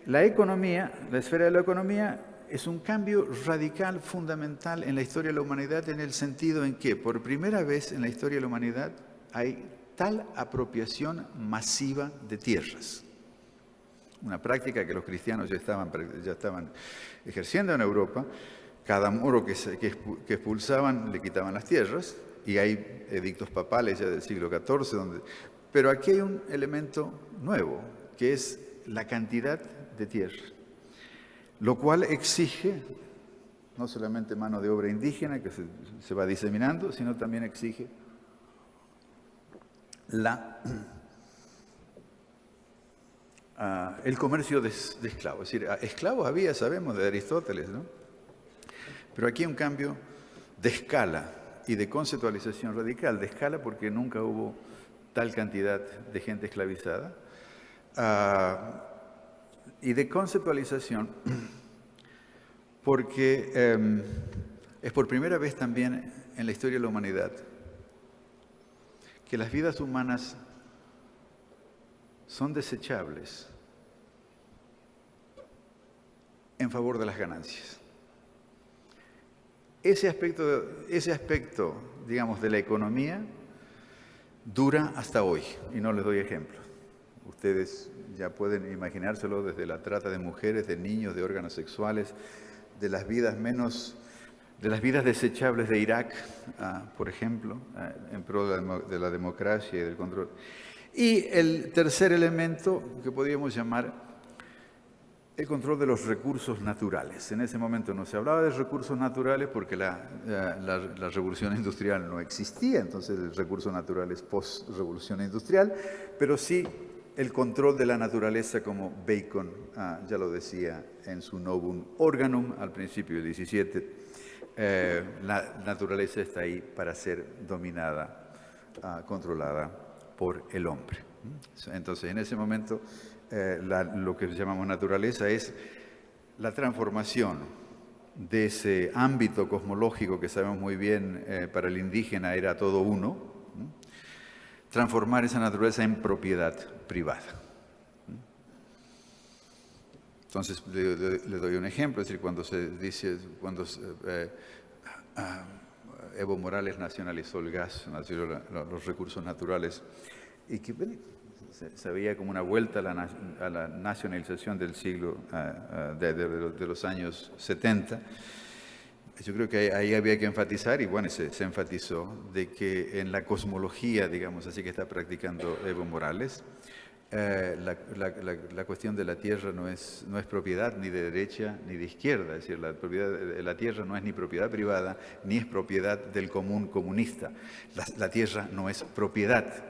la economía, la esfera de la economía es un cambio radical, fundamental en la historia de la humanidad, en el sentido en que por primera vez en la historia de la humanidad hay tal apropiación masiva de tierras. Una práctica que los cristianos ya estaban ejerciendo en Europa. Cada moro que expulsaban le quitaban las tierras, y hay edictos papales ya del siglo XIV. Pero aquí hay un elemento nuevo, que es la cantidad de tierra, lo cual exige no solamente mano de obra indígena que se va diseminando, sino también exige el comercio de esclavos. Es decir, esclavos había, sabemos, de Aristóteles, ¿no? Pero aquí un cambio de escala y de conceptualización radical. De escala porque nunca hubo tal cantidad de gente esclavizada. Y de conceptualización porque es por primera vez también en la historia de la humanidad que las vidas humanas son desechables en favor de las ganancias. Ese aspecto, digamos, de la economía dura hasta hoy, y no les doy ejemplos. Ustedes ya pueden imaginárselo desde la trata de mujeres, de niños, de órganos sexuales, de las vidas desechables de Irak, por ejemplo, en pro de la democracia y del control. Y el tercer elemento que podríamos llamar el control de los recursos naturales. En ese momento no se hablaba de recursos naturales porque la revolución industrial no existía, entonces el recurso natural es post-revolución industrial, pero sí el control de la naturaleza, como Bacon ya lo decía en su Novum Organum al principio del 17. La naturaleza está ahí para ser dominada, controlada por el hombre. Entonces, en ese momento, lo que llamamos naturaleza es la transformación de ese ámbito cosmológico que sabemos muy bien para el indígena era todo uno, transformar esa naturaleza en propiedad privada. Entonces, le doy un ejemplo, es decir, cuando se dice, Evo Morales nacionalizó el gas, los recursos naturales, y que se veía como una vuelta a la nacionalización del siglo, de los años 70. Yo creo que ahí había que enfatizar, y bueno, se enfatizó, de que en la cosmología, digamos así, que está practicando Evo Morales, la cuestión de la tierra no es propiedad ni de derecha ni de izquierda, es decir, la tierra no es ni propiedad privada ni es propiedad del común comunista. La tierra no es propiedad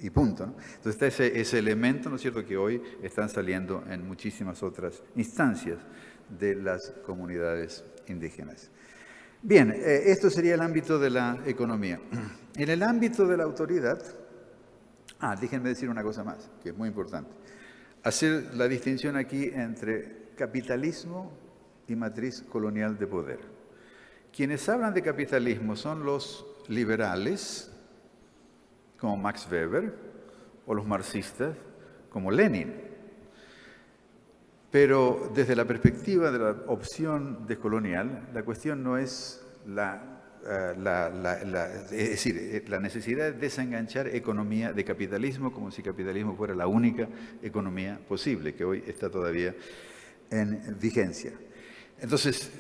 y punto, ¿no? Entonces está ese elemento, ¿no es cierto?, que hoy están saliendo en muchísimas otras instancias de las comunidades indígenas. Bien, esto sería el ámbito de la economía. En el ámbito de la autoridad, déjenme decir una cosa más, que es muy importante. Hacer la distinción aquí entre capitalismo y matriz colonial de poder. Quienes hablan de capitalismo son los liberales, como Max Weber, o los marxistas, como Lenin. Pero desde la perspectiva de la opción descolonial, la cuestión no es es decir, la necesidad de desenganchar economía de capitalismo como si capitalismo fuera la única economía posible, que hoy está todavía en vigencia. Entonces,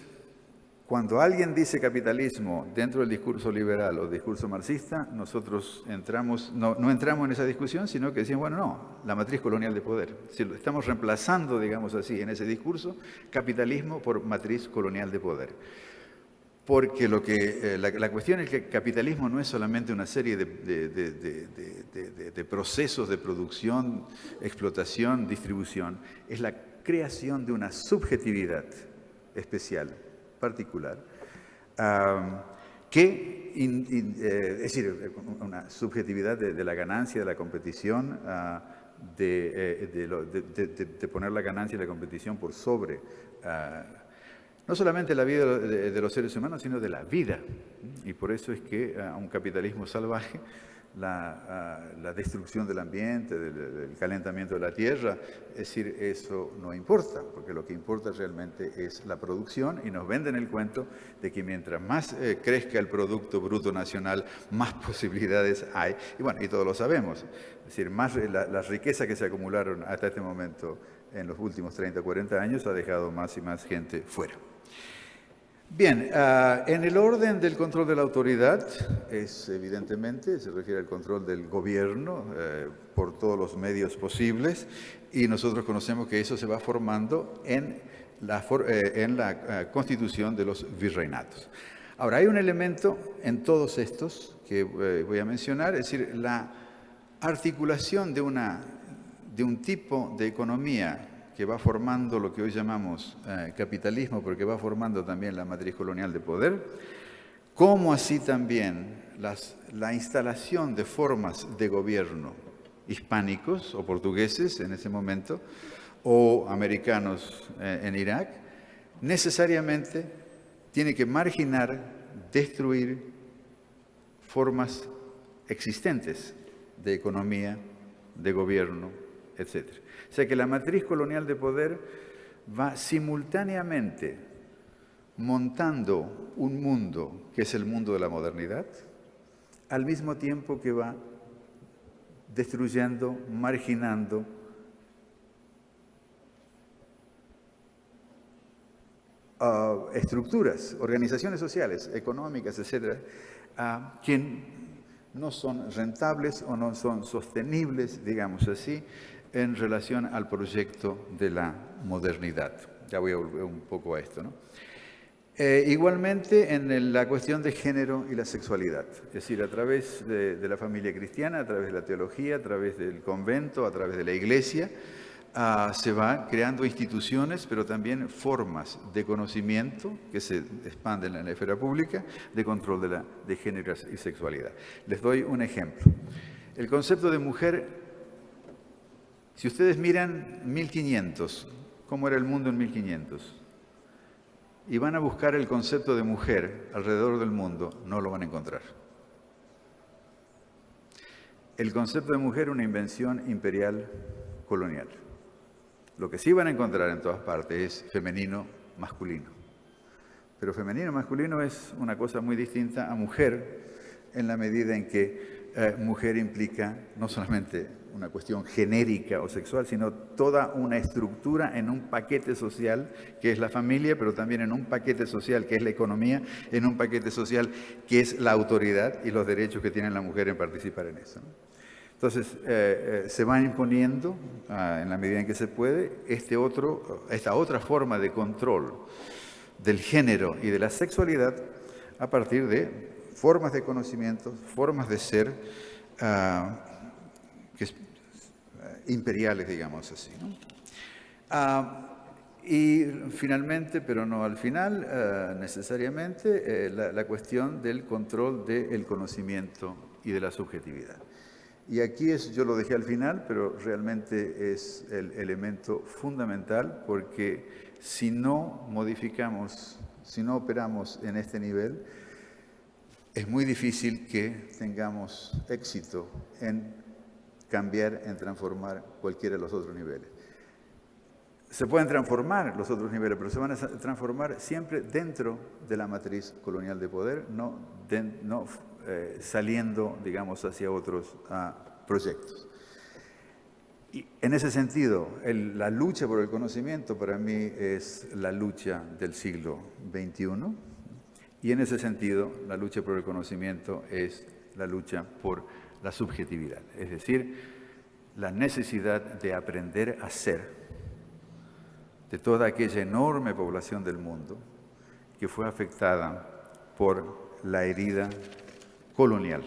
cuando alguien dice capitalismo dentro del discurso liberal o discurso marxista, nosotros no entramos en esa discusión, sino que decimos, bueno, no, la matriz colonial de poder. Si estamos reemplazando, digamos así, en ese discurso, capitalismo por matriz colonial de poder. Porque la cuestión es que el capitalismo no es solamente una serie de procesos de producción, explotación, distribución, es la creación de una subjetividad especial, particular, es decir, una subjetividad de la ganancia, de la competición, de poner la ganancia y la competición por sobre no solamente la vida de los seres humanos, sino de la vida. Y por eso es que un capitalismo salvaje, la destrucción del ambiente, del calentamiento de la tierra, es decir, eso no importa, porque lo que importa realmente es la producción, y nos venden el cuento de que mientras más crezca el Producto Bruto Nacional, más posibilidades hay. Y bueno, y todos lo sabemos, es decir, más las riquezas que se acumularon hasta este momento en los últimos 30 o 40 años ha dejado más y más gente fuera. Bien, en el orden del control de la autoridad, evidentemente, se refiere al control del gobierno por todos los medios posibles, y nosotros conocemos que eso se va formando en la constitución de los virreinatos. Ahora, hay un elemento en todos estos que voy a mencionar, es decir, la articulación de un tipo de economía que va formando lo que hoy llamamos capitalismo, porque va formando también la matriz colonial de poder, como así también la instalación de formas de gobierno hispánicos o portugueses en ese momento, o americanos en Irak, necesariamente tiene que marginar, destruir formas existentes de economía, de gobierno, etc. O sea que la matriz colonial de poder va simultáneamente montando un mundo que es el mundo de la modernidad, al mismo tiempo que va destruyendo, marginando estructuras, organizaciones sociales, económicas, etcétera, que no son rentables o no son sostenibles, digamos así, en relación al proyecto de la modernidad. Ya voy a volver un poco a esto, ¿no? Igualmente en la cuestión de género y la sexualidad, es decir, a través de la familia cristiana, a través de la teología, a través del convento, a través de la iglesia, se va creando instituciones, pero también formas de conocimiento que se expanden en la esfera pública de control de género y sexualidad. Les doy un ejemplo. El concepto de mujer, si ustedes miran 1500, ¿cómo era el mundo en 1500? Y van a buscar el concepto de mujer alrededor del mundo, no lo van a encontrar. El concepto de mujer es una invención imperial colonial. Lo que sí van a encontrar en todas partes es femenino, masculino. Pero femenino, masculino es una cosa muy distinta a mujer en la medida en que mujer implica no solamente una cuestión genérica o sexual, sino toda una estructura en un paquete social que es la familia, pero también en un paquete social que es la economía, en un paquete social que es la autoridad y los derechos que tiene la mujer en participar en eso, ¿no? Entonces, se va imponiendo, en la medida en que se puede, esta otra forma de control del género y de la sexualidad a partir de formas de conocimiento, formas de ser imperiales, digamos así, ¿no? Y finalmente, pero no al final, necesariamente, la cuestión del control del conocimiento y de la subjetividad. Y aquí yo lo dejé al final, pero realmente es el elemento fundamental porque si no modificamos, si no operamos en este nivel, es muy difícil que tengamos éxito en cambiar, en transformar cualquiera de los otros niveles. Se pueden transformar los otros niveles, pero se van a transformar siempre dentro de la matriz colonial de poder, no saliendo, digamos, hacia otros proyectos. Y en ese sentido, la lucha por el conocimiento para mí es la lucha del siglo XXI, y en ese sentido, la lucha por el conocimiento es la lucha por la subjetividad, es decir, la necesidad de aprender a ser de toda aquella enorme población del mundo que fue afectada por la herida colonial.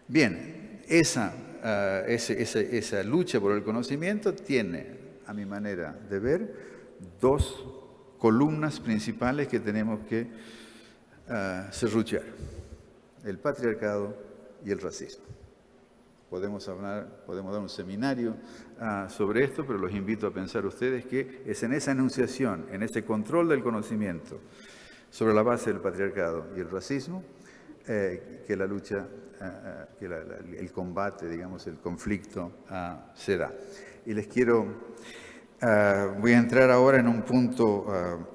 Bien, esa lucha por el conocimiento tiene, a mi manera de ver, dos columnas principales que tenemos que serruchar: el patriarcado y el racismo. Podemos dar un seminario sobre esto, pero los invito a pensar ustedes que es en esa enunciación, en ese control del conocimiento sobre la base del patriarcado y el racismo, que la lucha, el combate, digamos, el conflicto se da. Y les voy a entrar ahora en un punto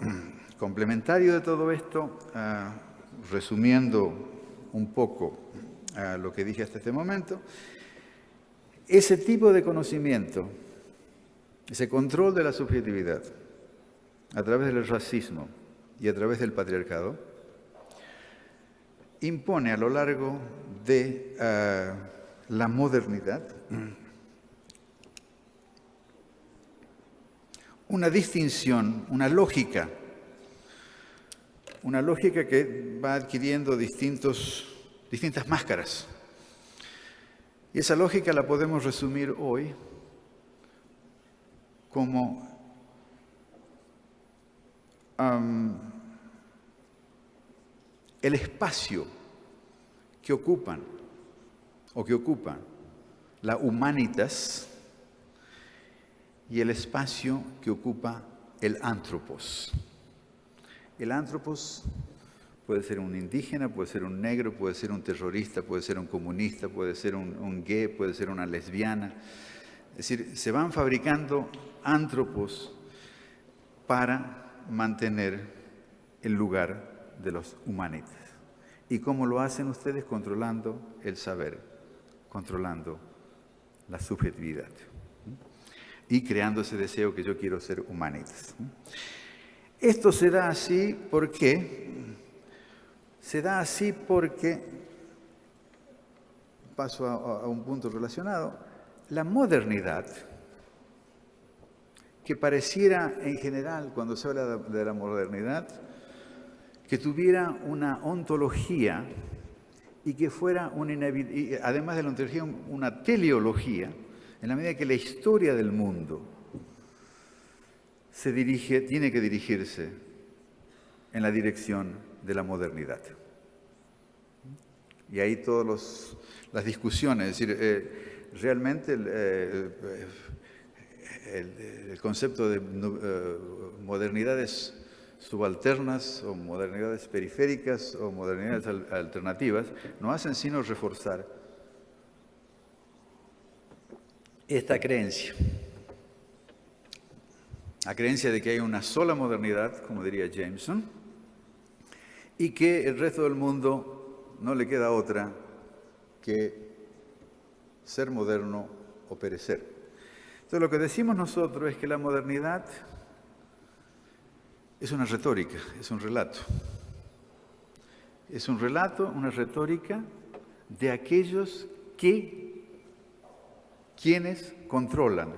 complementario de todo esto, resumiendo un poco lo que dije hasta este momento. Ese tipo de conocimiento, ese control de la subjetividad a través del racismo y a través del patriarcado, impone a lo largo de la modernidad una distinción, una lógica que va adquiriendo distintas máscaras. Y esa lógica la podemos resumir hoy como el espacio que ocupan o que ocupa la humanitas y el espacio que ocupa el anthropos. El anthropos puede ser un indígena, puede ser un negro, puede ser un terrorista, puede ser un comunista, puede ser un gay, puede ser una lesbiana. Es decir, se van fabricando anthropos para mantener el lugar de los humanitas. ¿Y cómo lo hacen ustedes? Controlando el saber, controlando la subjetividad y creando ese deseo que yo quiero ser humanitas. Esto se da así porque paso a un punto relacionado, la modernidad, que pareciera en general, cuando se habla de la modernidad, que tuviera una ontología y que fuera, además de la ontología, una teleología, en la medida que la historia del mundo tiene que dirigirse en la dirección de la modernidad. Y ahí todas las discusiones, es decir, realmente el concepto de modernidades subalternas o modernidades periféricas o modernidades alternativas no hacen sino reforzar esta creencia. La creencia de que hay una sola modernidad, como diría Jameson, y que el resto del mundo no le queda otra que ser moderno o perecer. Entonces lo que decimos nosotros es que la modernidad es una retórica, es un relato. Es un relato, una retórica de aquellos quienes controlan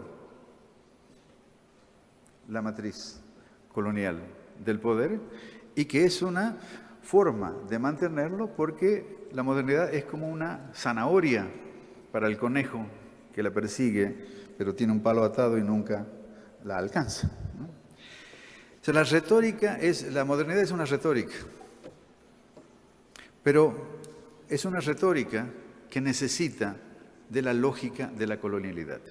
la matriz colonial del poder y que es una forma de mantenerlo porque la modernidad es como una zanahoria para el conejo que la persigue, pero tiene un palo atado y nunca la alcanza, ¿no? O sea, la modernidad es una retórica, pero es una retórica que necesita de la lógica de la colonialidad.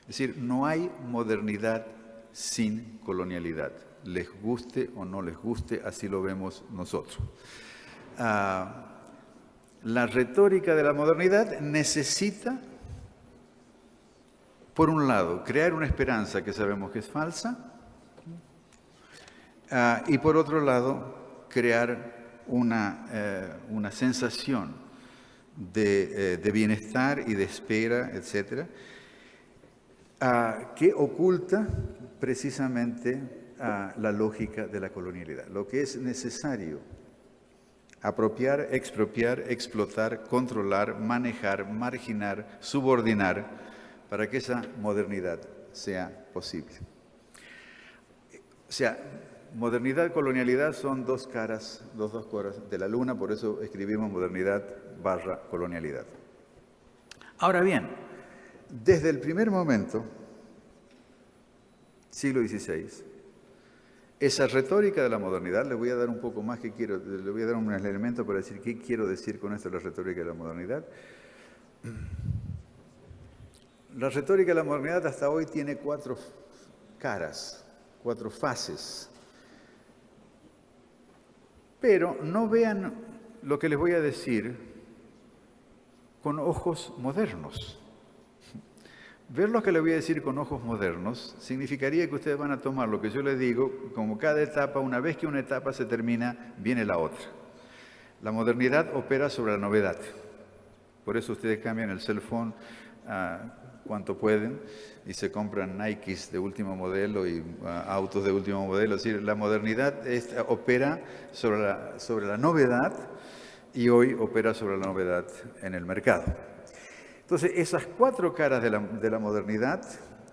Es decir, no hay modernidad sin colonialidad, les guste o no les guste, así lo vemos nosotros. La retórica de la modernidad necesita, por un lado, crear una esperanza que sabemos que es falsa, y por otro lado, crear una sensación de bienestar y de espera, etcétera, que oculta precisamente la lógica de la colonialidad. Lo que es necesario: apropiar, expropiar, explotar, controlar, manejar, marginar, subordinar, para que esa modernidad sea posible. O sea, modernidad, colonialidad son dos caras de la luna, por eso escribimos modernidad / colonialidad. Ahora bien, desde el primer momento, siglo XVI, esa retórica de la modernidad, le voy a dar un poco más le voy a dar un elemento para decir qué quiero decir con esto de la retórica de la modernidad. La retórica de la modernidad hasta hoy tiene 4 caras, 4 fases. Pero no vean lo que les voy a decir con ojos modernos. Ver lo que les voy a decir con ojos modernos significaría que ustedes van a tomar lo que yo les digo como cada etapa, una vez que una etapa se termina, viene la otra. La modernidad opera sobre la novedad. Por eso ustedes cambian el cell phone cuanto pueden y se compran Nikes de último modelo y autos de último modelo. Es decir, la modernidad opera sobre la novedad y hoy opera sobre la novedad en el mercado. Entonces, esas 4 caras de la modernidad,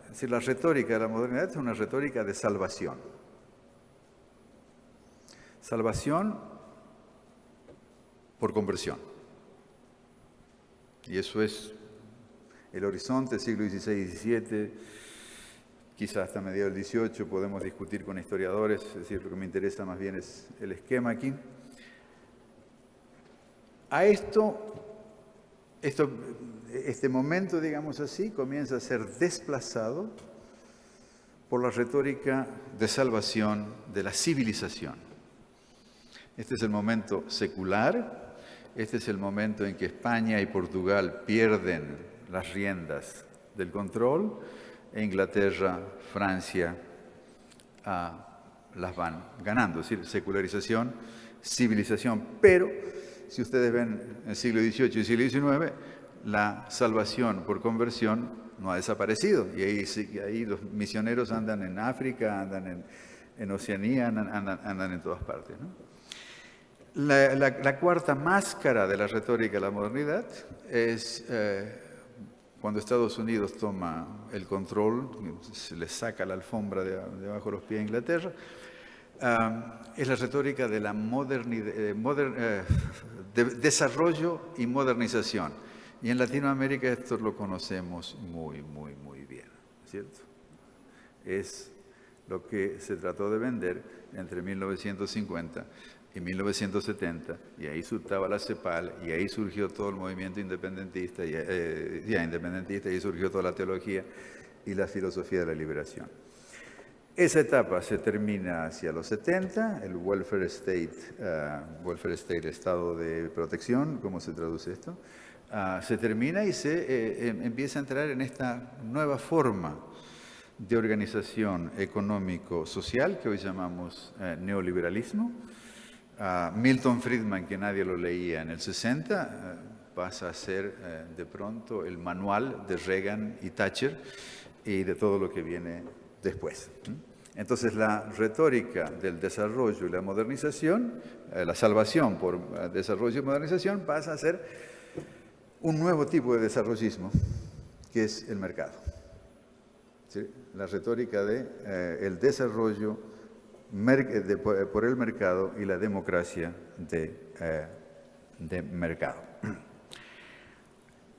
es decir, la retórica de la modernidad es una retórica de salvación. Salvación por conversión. Y eso es el horizonte, siglo XVI y XVII, quizás hasta mediados del XVIII, podemos discutir con historiadores, es decir, lo que me interesa más bien es el esquema aquí. A este momento, digamos así, comienza a ser desplazado por la retórica de salvación de la civilización. Este es el momento secular, este es el momento en que España y Portugal pierden las riendas del control e Inglaterra, Francia las van ganando, es decir, secularización, civilización. Pero si ustedes ven en el siglo XVIII y siglo XIX, la salvación por conversión no ha desaparecido. Y ahí los misioneros andan en África, andan en Oceanía, andan en todas partes, ¿no? La 4ª máscara de la retórica de la modernidad es cuando Estados Unidos toma el control, se le saca la alfombra de abajo de los pies a Inglaterra, es la retórica de la desarrollo y modernización. Y en Latinoamérica esto lo conocemos muy, muy, muy bien, ¿cierto? Es lo que se trató de vender entre 1950 y 1970, y ahí estaba la CEPAL, y ahí surgió todo el movimiento independentista, y ahí surgió toda la teología y la filosofía de la liberación. Esa etapa se termina hacia los 70, el welfare state, estado de protección, ¿cómo se traduce esto? Se termina y se empieza a entrar en esta nueva forma de organización económico-social que hoy llamamos neoliberalismo. Milton Friedman, que nadie lo leía en el 60, pasa a ser de pronto el manual de Reagan y Thatcher y de todo lo que viene después. Entonces la retórica del desarrollo y la modernización, la salvación por desarrollo y modernización, pasa a ser un nuevo tipo de desarrollismo, que es el mercado. ¿Sí? La retórica de el desarrollo por el mercado y la democracia de mercado.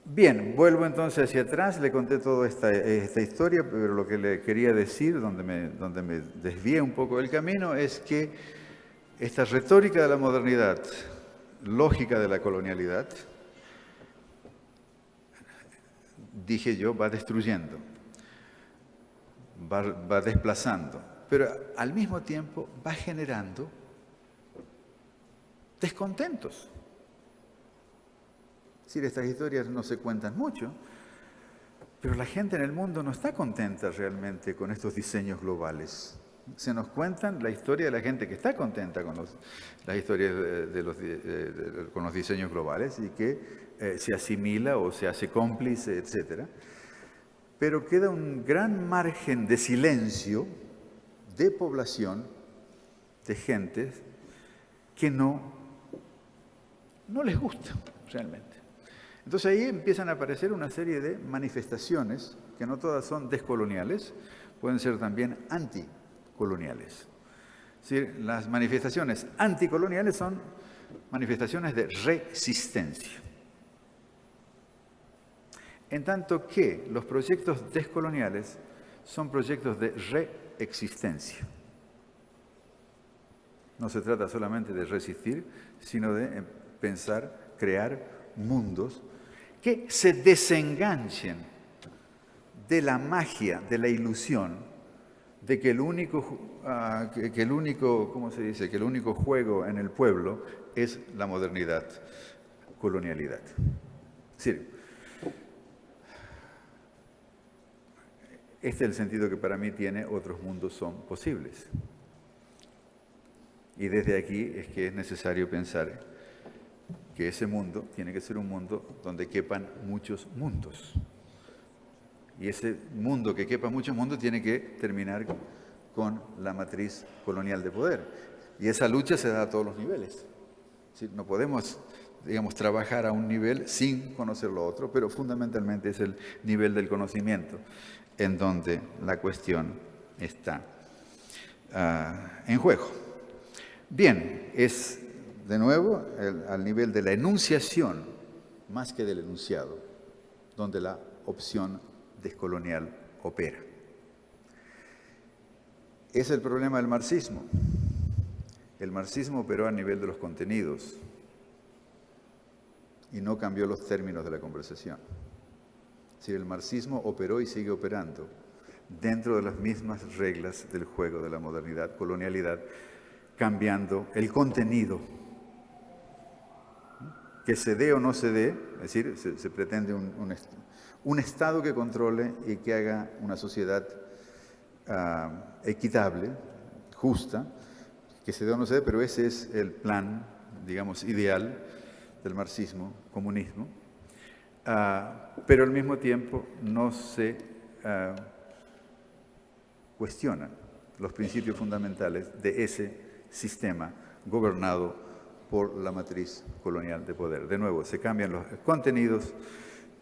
Bien, vuelvo entonces hacia atrás, le conté toda esta historia, pero lo que le quería decir, donde me desvié un poco del camino, es que esta retórica de la modernidad, lógica de la colonialidad, dije yo, va destruyendo, va desplazando, pero al mismo tiempo va generando descontentos. Es decir, estas historias no se cuentan mucho, pero la gente en el mundo no está contenta realmente con estos diseños globales. Se nos cuentan la historia de la gente que está contenta con las historias con los diseños globales y que se asimila o se hace cómplice, etc. Pero queda un gran margen de silencio de población, de gentes que no les gusta realmente. Entonces ahí empiezan a aparecer una serie de manifestaciones, que no todas son descoloniales, pueden ser también anticoloniales. Es decir, las manifestaciones anticoloniales son manifestaciones de resistencia. En tanto que los proyectos descoloniales son proyectos de reexistencia. No se trata solamente de resistir, sino de pensar, crear mundos que se desenganchen de la magia, de la ilusión, de que el único juego en el pueblo es la modernidad, colonialidad. Es decir, este es el sentido que para mí tiene otros mundos son posibles. Y desde aquí es que es necesario pensar que ese mundo tiene que ser un mundo donde quepan muchos mundos. Y ese mundo que quepa muchos mundos tiene que terminar con la matriz colonial de poder. Y esa lucha se da a todos los niveles. ¿Sí? No podemos, trabajar a un nivel sin conocer lo otro, pero fundamentalmente es el nivel del conocimiento en donde la cuestión está en juego. Bien, es de nuevo al nivel de la enunciación, más que del enunciado, donde la opción descolonial opera. Es el problema del marxismo. El marxismo operó a nivel de los contenidos y no cambió los términos de la conversación. Es decir, el marxismo operó y sigue operando dentro de las mismas reglas del juego de la modernidad, colonialidad, cambiando el contenido. Que se dé o no se dé, es decir, se pretende un Estado que controle y que haga una sociedad equitable, justa, que se dé o no se dé, pero ese es el plan, ideal del marxismo, comunismo, pero al mismo tiempo no se cuestionan los principios fundamentales de ese sistema gobernado por la matriz colonial de poder. De nuevo, se cambian los contenidos,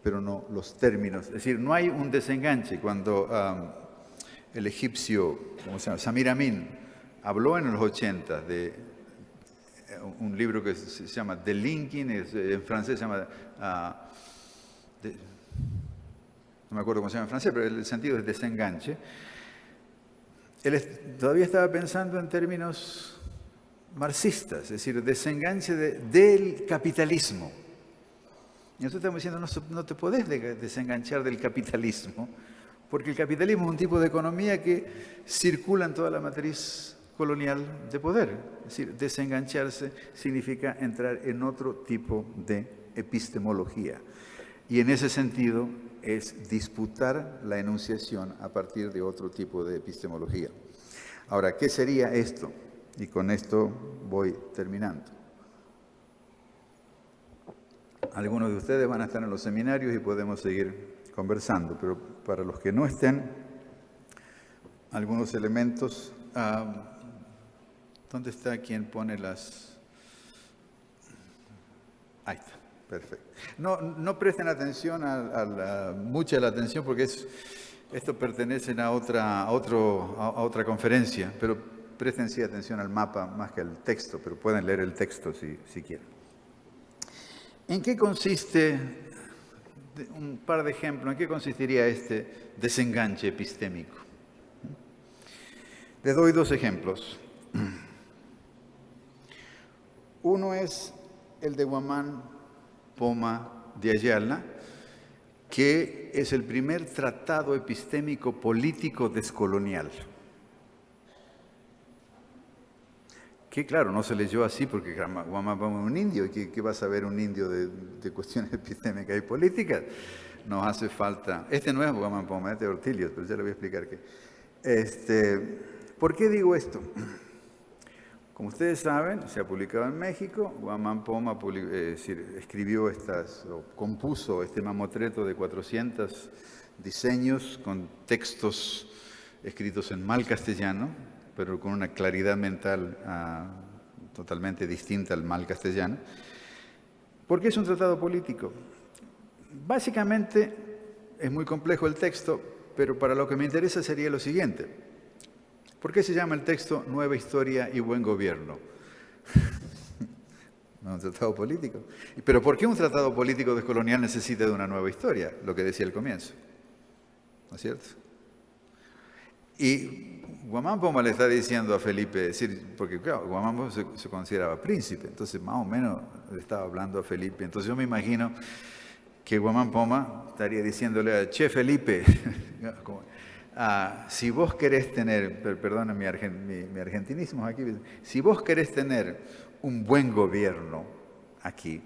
pero no los términos. Es decir, no hay un desenganche. Cuando el egipcio, ¿cómo se llama? Samir Amin habló en los 80 de un libro que se llama The Linking, en francés se llama, no me acuerdo cómo se llama en francés, pero el sentido es desenganche. Él todavía estaba pensando en términos marxistas, es decir, desenganche del capitalismo. Y nosotros estamos diciendo, no te podés desenganchar del capitalismo, porque el capitalismo es un tipo de economía que circula en toda la matriz colonial de poder. Es decir, desengancharse significa entrar en otro tipo de epistemología. Y en ese sentido es disputar la enunciación a partir de otro tipo de epistemología. Ahora, ¿qué sería esto? Y con esto voy terminando. Algunos de ustedes van a estar en los seminarios y podemos seguir conversando, pero para los que no estén, algunos elementos. ¿Dónde está quien pone las...? Ahí está, perfecto. No presten atención mucha la atención porque esto pertenece a otra conferencia, pero presten sí atención al mapa más que al texto, pero pueden leer el texto si quieren. ¿En qué consiste, un par de ejemplos, en qué consistiría este desenganche epistémico? Les doy dos ejemplos. Uno es el de Guamán Poma de Ayala, que es el primer tratado epistémico político descolonial. Que claro, no se leyó así porque Guamán Poma es un indio, y ¿qué va a saber un indio de cuestiones epistémicas y políticas? Nos hace falta... Este no es Guamán Poma, este es Ortelius, pero ya le voy a explicar qué. ¿Por qué digo esto? Como ustedes saben, se ha publicado en México. Guamán Poma escribió compuso este mamotreto de 400 diseños con textos escritos en mal castellano, pero con una claridad mental totalmente distinta al mal castellano. ¿Por qué es un tratado político? Básicamente es muy complejo el texto, pero para lo que me interesa sería lo siguiente. ¿Por qué se llama el texto Nueva Historia y Buen Gobierno? No, un tratado político. ¿Pero por qué un tratado político descolonial necesita de una nueva historia? Lo que decía al comienzo. ¿No es cierto? Y Guamán Poma le está diciendo a Felipe, porque claro, Guamán Poma se consideraba príncipe, entonces más o menos le estaba hablando a Felipe. Entonces yo me imagino que Guamán Poma estaría diciéndole a Che Felipe, si vos querés tener, perdona mi argentinismo aquí, si vos querés tener un buen gobierno aquí,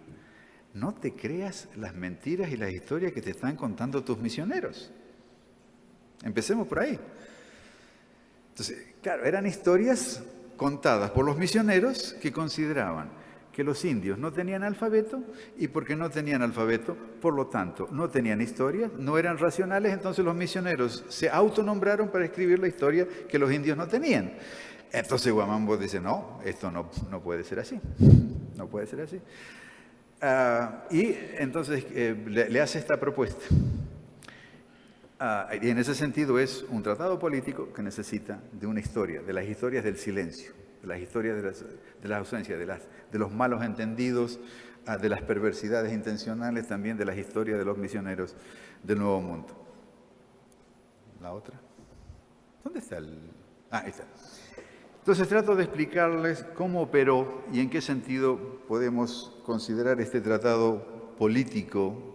no te creas las mentiras y las historias que te están contando tus misioneros. Empecemos por ahí. Entonces, claro, eran historias contadas por los misioneros que consideraban que los indios no tenían alfabeto y porque no tenían alfabeto, por lo tanto, no tenían historia, no eran racionales, entonces los misioneros se autonombraron para escribir la historia que los indios no tenían. Entonces Guamán Poma dice, no, esto no puede ser así, no puede ser así. Y entonces le hace esta propuesta. Y en ese sentido es un tratado político que necesita de una historia, de las historias del silencio, de las historias de las ausencias, de los malos entendidos, de las perversidades intencionales, también de las historias de los misioneros del Nuevo Mundo. ¿La otra? ¿Dónde está el...? Ahí está. Entonces trato de explicarles cómo operó y en qué sentido podemos considerar este tratado político,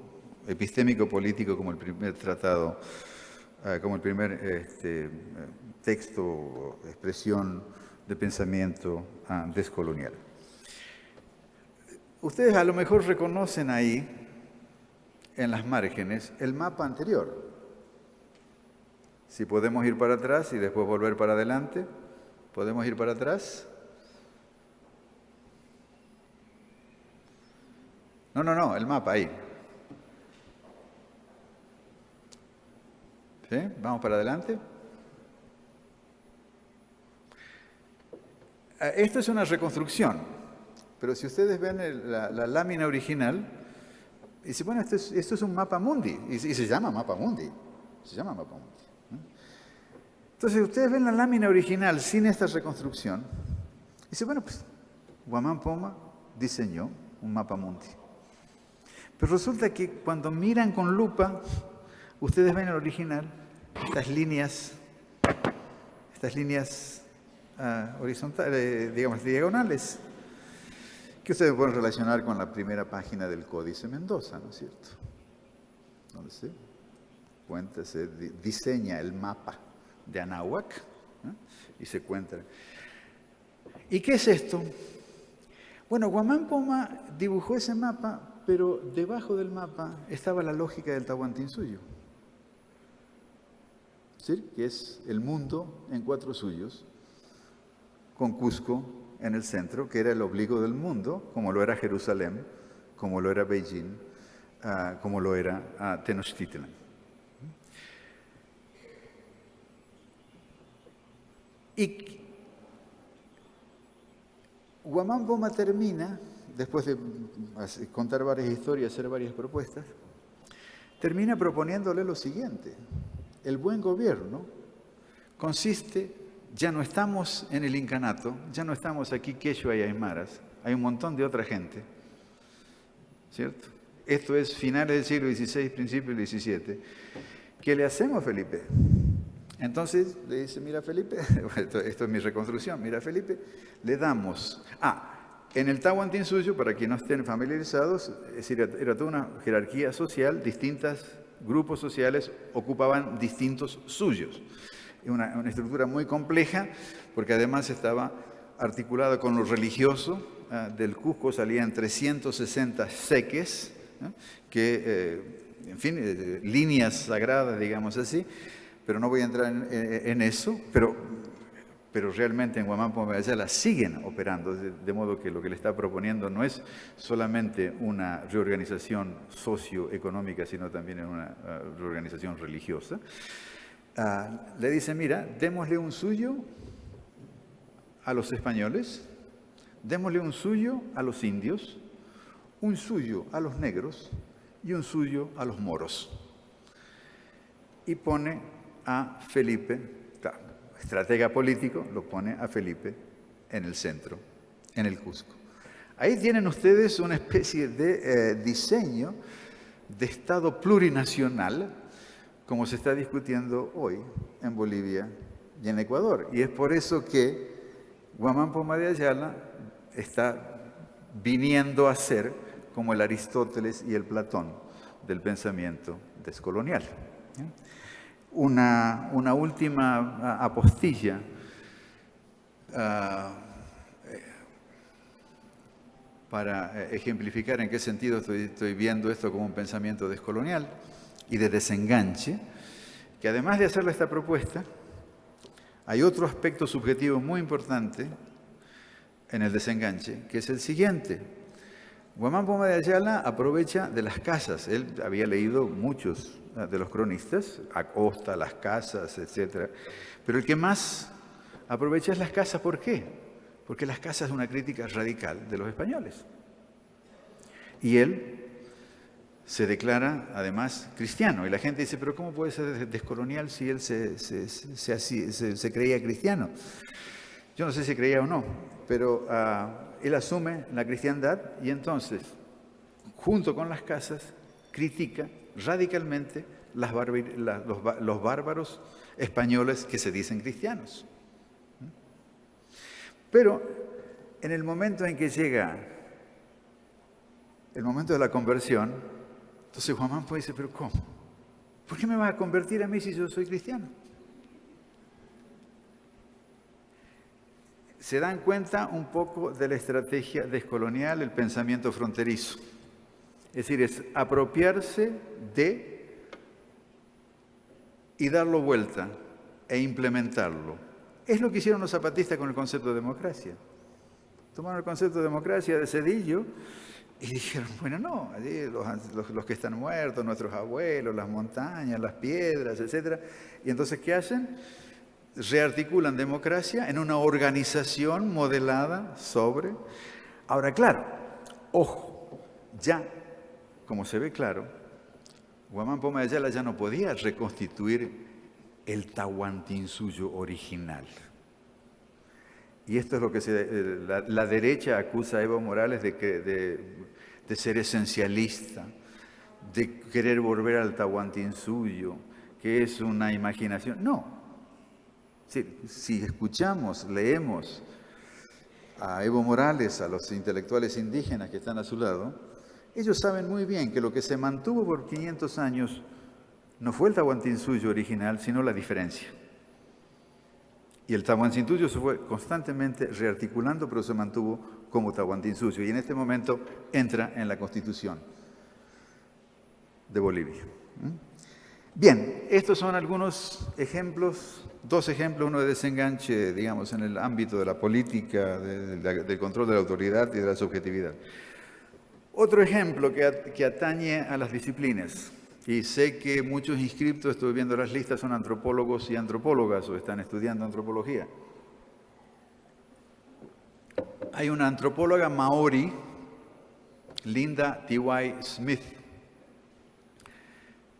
epistémico político, como el primer tratado, como el primer texto, expresión de pensamiento descolonial. Ustedes a lo mejor reconocen ahí, en las márgenes, el mapa anterior. Si podemos ir para atrás y después volver para adelante, ¿podemos ir para atrás? No, el mapa ahí. ¿Sí? ¿Vamos para adelante? Esto es una reconstrucción, pero si ustedes ven la lámina original, dice, bueno, esto es un mapa mundi, y se llama mapa mundi, se llama mapa mundi. Entonces, ustedes ven la lámina original sin esta reconstrucción, y dice, bueno, pues Guamán Poma diseñó un mapa mundi. Pero resulta que cuando miran con lupa, ustedes ven el original, estas líneas horizontales, digamos, diagonales, que ustedes pueden relacionar con la primera página del Códice Mendoza, ¿no es cierto? ¿Dónde se cuenta, se diseña el mapa de Anáhuac, ¿eh? Y se cuenta. ¿Y qué es esto? Bueno, Guamán Poma dibujó ese mapa, pero debajo del mapa estaba la lógica del Tahuantinsuyo, ¿sí? Que es el mundo en 4 suyos, con Cusco en el centro, que era el obligo del mundo, como lo era Jerusalén, como lo era Beijing, como lo era Tenochtitlan. Y Guamán Poma termina, después de contar varias historias, hacer varias propuestas, termina proponiéndole lo siguiente: el buen gobierno consiste, ya no estamos en el incanato, ya no estamos aquí quechua y aymaras, hay un montón de otra gente, ¿cierto? Esto es finales del siglo XVI, principios del XVII. ¿Qué le hacemos, Felipe? Entonces le dice, mira Felipe, esto es mi reconstrucción, mira Felipe, le damos, en el Tahuantinsuyo, para quienes no estén familiarizados, es decir, era toda una jerarquía social, distintos grupos sociales ocupaban distintos suyos. Una estructura muy compleja, porque además estaba articulada con lo religioso. Del Cusco salían 360 seques, en fin, líneas sagradas, digamos así, pero no voy a entrar en eso, pero realmente en Guamán Poma de Ayala siguen operando, de modo que lo que le está proponiendo no es solamente una reorganización socioeconómica, sino también una reorganización religiosa. Le dice, mira, démosle un suyo a los españoles, démosle un suyo a los indios, un suyo a los negros y un suyo a los moros. Y pone a Felipe, estratega político, lo pone a Felipe en el centro, en el Cusco. Ahí tienen ustedes una especie de diseño de Estado plurinacional, como se está discutiendo hoy en Bolivia y en Ecuador. Y es por eso que Guamán Poma de Ayala está viniendo a ser como el Aristóteles y el Platón del pensamiento descolonial. Una última apostilla para ejemplificar en qué sentido estoy viendo esto como un pensamiento descolonial y de desenganche, que además de hacerle esta propuesta, hay otro aspecto subjetivo muy importante en el desenganche, que es el siguiente. Guamán Poma de Ayala aprovecha de las casas. Él había leído muchos de los cronistas, Acosta, las casas, etc. Pero el que más aprovecha es las casas. ¿Por qué? Porque las casas es una crítica radical de los españoles. Y él se declara, además, cristiano. Y la gente dice, pero ¿cómo puede ser descolonial si él se creía cristiano? Yo no sé si creía o no, pero él asume la cristiandad y entonces, junto con las casas, critica radicalmente los bárbaros españoles que se dicen cristianos. Pero en el momento en que llega el momento de la conversión, entonces Guamán puede decir, pero ¿cómo? ¿Por qué me vas a convertir a mí si yo soy cristiano? Se dan cuenta un poco de la estrategia descolonial, el pensamiento fronterizo. Es decir, es apropiarse de y darlo vuelta e implementarlo. Es lo que hicieron los zapatistas con el concepto de democracia. Tomaron el concepto de democracia de Zedillo y dijeron, bueno, no, los que están muertos, nuestros abuelos, las montañas, las piedras, etc. Y entonces, ¿qué hacen? Rearticulan democracia en una organización modelada sobre... Ahora, claro, ojo, ya como se ve claro, Guamán Poma de Ayala ya no podía reconstituir el Tahuantinsuyo original. Y esto es lo que la derecha acusa a Evo Morales de ser esencialista, de querer volver al Tahuantinsuyo, que es una imaginación. No. Si escuchamos, leemos a Evo Morales, a los intelectuales indígenas que están a su lado, ellos saben muy bien que lo que se mantuvo por 500 años no fue el Tahuantinsuyo original, sino la diferencia. Y el Tahuantinsuyo se fue constantemente rearticulando, pero se mantuvo como Tahuantinsuyo. Y en este momento entra en la Constitución de Bolivia. Bien, estos son algunos ejemplos, dos ejemplos, uno de desenganche, digamos, en el ámbito de la política, del control de la autoridad y de la subjetividad. Otro ejemplo que atañe a las disciplinas. Y sé que muchos inscriptos, estoy viendo las listas, son antropólogos y antropólogas o están estudiando antropología. Hay una antropóloga maorí, Linda T.Y. Smith,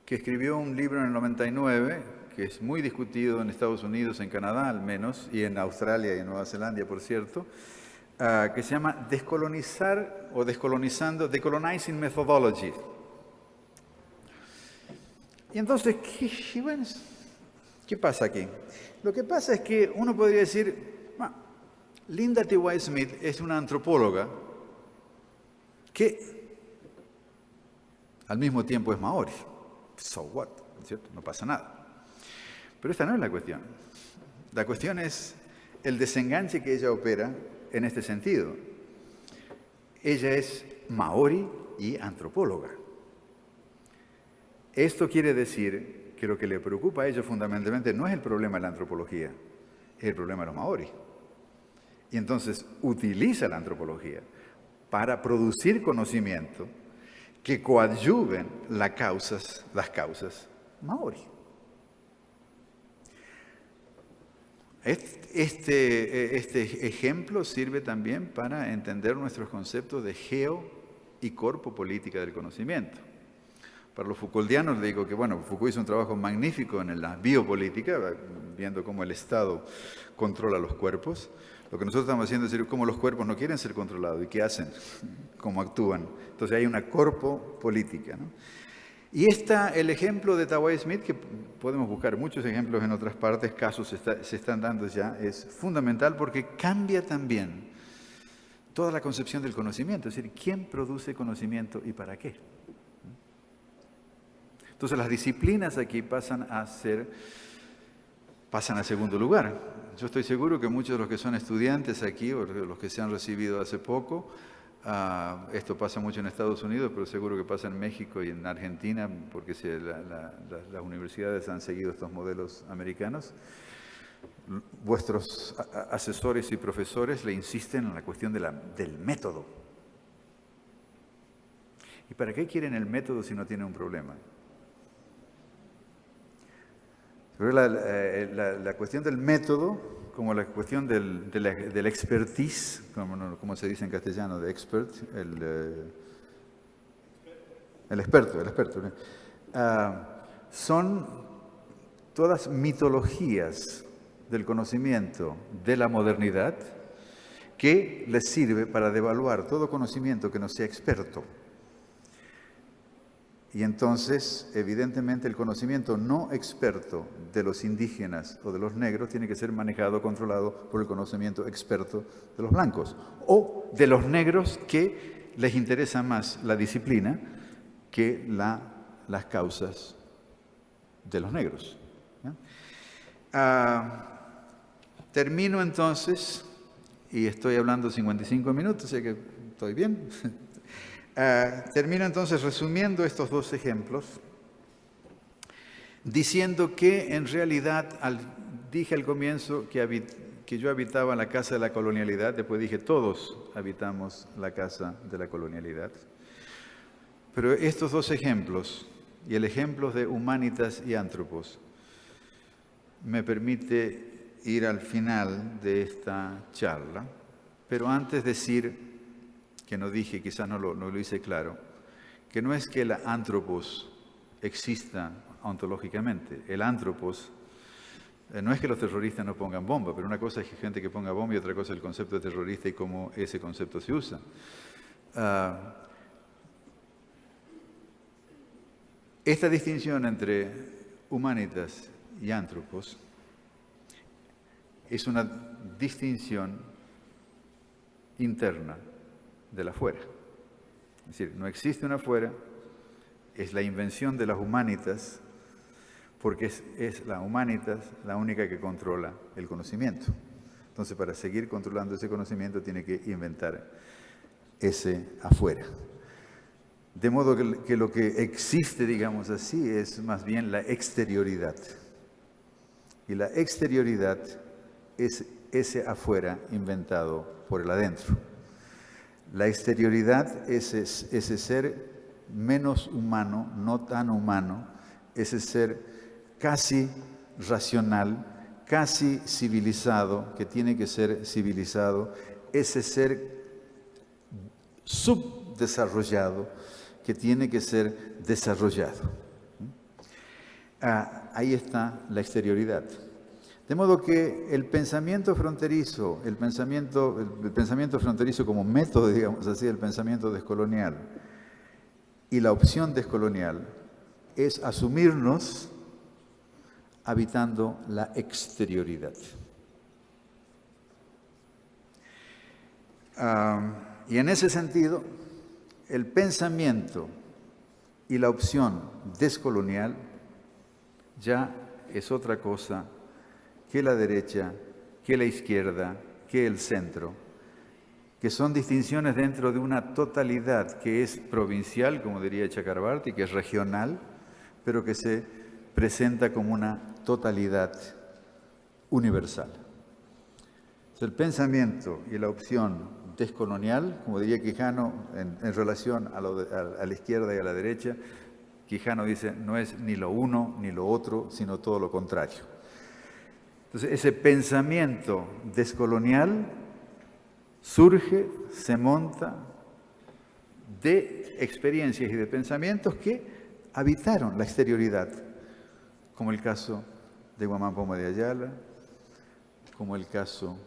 que escribió un libro en el 99, que es muy discutido en Estados Unidos, en Canadá al menos, y en Australia y en Nueva Zelanda, por cierto, que se llama Descolonizar o Descolonizando, Decolonizing Methodology. Y entonces, ¿qué pasa aquí? Lo que pasa es que uno podría decir, Linda T.Y. Smith es una antropóloga que al mismo tiempo es maorí. So what? ¿Cierto? No pasa nada. Pero esta no es la cuestión. La cuestión es el desenganche que ella opera en este sentido. Ella es maorí y antropóloga. Esto quiere decir que lo que le preocupa a ella fundamentalmente no es el problema de la antropología, es el problema de los maorí. Y entonces utiliza la antropología para producir conocimiento que coadyuven las causas maorí. Este ejemplo sirve también para entender nuestros conceptos de geo y corpopolítica del conocimiento. Para los Foucauldianos le digo que, bueno, Foucault hizo un trabajo magnífico en la biopolítica, viendo cómo el Estado controla los cuerpos. Lo que nosotros estamos haciendo es decir cómo los cuerpos no quieren ser controlados y qué hacen, cómo actúan. Entonces hay una corpopolítica, ¿no? Y el ejemplo de T.Y. Smith, que podemos buscar muchos ejemplos en otras partes, casos se están dando ya, es fundamental porque cambia también toda la concepción del conocimiento. Es decir, ¿quién produce conocimiento y para qué? Entonces las disciplinas aquí pasan a segundo lugar. Yo estoy seguro que muchos de los que son estudiantes aquí, o los que se han recibido hace poco, esto pasa mucho en Estados Unidos, pero seguro que pasa en México y en Argentina, porque las universidades han seguido estos modelos americanos. Vuestros asesores y profesores le insisten en la cuestión del método. ¿Y para qué quieren el método si no tienen un problema? Pero la cuestión del método, como la cuestión del expertise, como se dice en castellano, de expert, el experto, son todas mitologías del conocimiento de la modernidad que les sirve para devaluar todo conocimiento que no sea experto. Y entonces, evidentemente, el conocimiento no experto de los indígenas o de los negros tiene que ser manejado, controlado por el conocimiento experto de los blancos. O de los negros que les interesa más la disciplina que las causas de los negros. Termino entonces, y estoy hablando 55 minutos, sé que estoy bien. Termino entonces resumiendo estos dos ejemplos, diciendo que en realidad, dije al comienzo que yo habitaba la casa de la colonialidad, después dije todos habitamos la casa de la colonialidad. Pero estos dos ejemplos, y el ejemplo de Humanitas y Anthropos, me permite ir al final de esta charla, pero antes decir, que no dije, quizás no lo hice claro, que no es que el antropos exista ontológicamente. El antropos no es que los terroristas no pongan bomba, pero una cosa es que gente que ponga bomba y otra cosa es el concepto de terrorista y cómo ese concepto se usa. Esta distinción entre humanitas y antropos es una distinción interna del afuera. Es decir, no existe un afuera, es la invención de las humanitas, porque es la humanitas la única que controla el conocimiento. Entonces, para seguir controlando ese conocimiento, tiene que inventar ese afuera. De modo que lo que existe, digamos así, es más bien la exterioridad. Y la exterioridad es ese afuera inventado por el adentro. La exterioridad es ese ser menos humano, no tan humano, ese ser casi racional, casi civilizado, que tiene que ser civilizado, ese ser subdesarrollado, que tiene que ser desarrollado. Ahí está la exterioridad. De modo que el pensamiento fronterizo, el pensamiento fronterizo como método, digamos así, del pensamiento descolonial y la opción descolonial es asumirnos habitando la exterioridad. Y en ese sentido, el pensamiento y la opción descolonial ya es otra cosa que la derecha, que la izquierda, que el centro, que son distinciones dentro de una totalidad que es provincial, como diría Chakrabarty, que es regional, pero que se presenta como una totalidad universal. El pensamiento y la opción descolonial, como diría Quijano, en relación a la izquierda y a la derecha, Quijano dice, no es ni lo uno ni lo otro, sino todo lo contrario. Entonces, ese pensamiento descolonial surge, se monta de experiencias y de pensamientos que habitaron la exterioridad, como el caso de Guamán Poma de Ayala, como el caso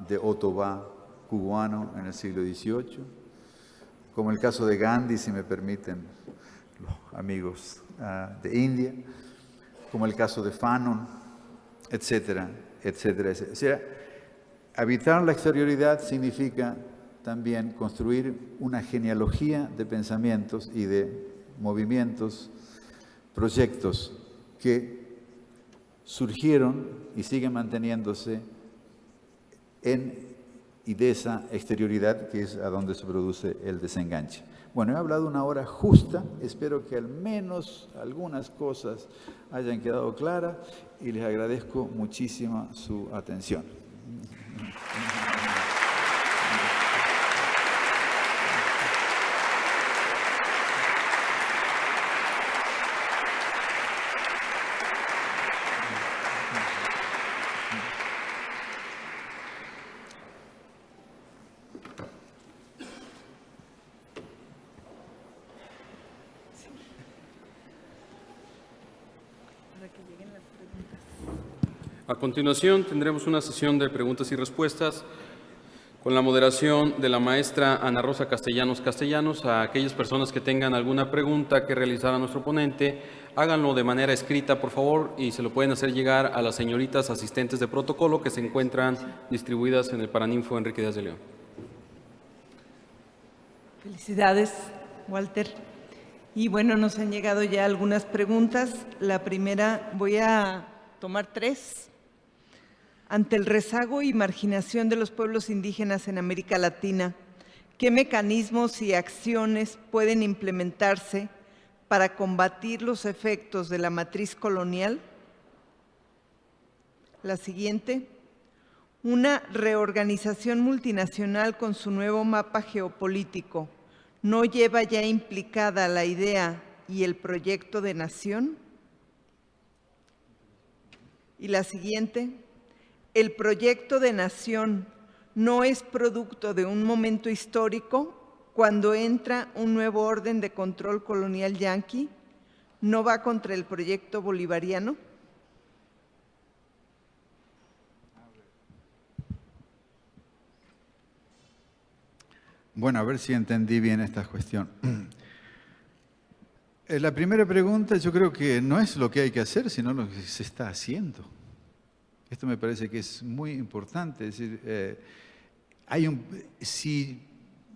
de Ottobá cubano en el siglo XVIII, como el caso de Gandhi, si me permiten los amigos de India, como el caso de Fanon, etcétera, etcétera, etcétera. O sea, habitar la exterioridad significa también construir una genealogía de pensamientos y de movimientos, proyectos que surgieron y siguen manteniéndose y de esa exterioridad que es a donde se produce el desenganche. Bueno, he hablado una hora justa, espero que al menos algunas cosas hayan quedado claras y les agradezco muchísimo su atención. A continuación tendremos una sesión de preguntas y respuestas con la moderación de la maestra Ana Rosa Castellanos. A aquellas personas que tengan alguna pregunta que realizar a nuestro ponente, háganlo de manera escrita, por favor, y se lo pueden hacer llegar a las señoritas asistentes de protocolo que se encuentran distribuidas en el Paraninfo Enrique Díaz de León. Felicidades, Walter. Y bueno, nos han llegado ya algunas preguntas. La primera, voy a tomar 3. Ante el rezago y marginación de los pueblos indígenas en América Latina, ¿qué mecanismos y acciones pueden implementarse para combatir los efectos de la matriz colonial? La siguiente, una reorganización multinacional con su nuevo mapa geopolítico, ¿no lleva ya implicada la idea y el proyecto de nación? Y la siguiente, ¿el proyecto de nación no es producto de un momento histórico cuando entra un nuevo orden de control colonial yanqui, no va contra el proyecto bolivariano? Bueno, a ver si entendí bien esta cuestión. La primera pregunta yo creo que no es lo que hay que hacer, sino lo que se está haciendo. Esto me parece que es muy importante. Es decir, si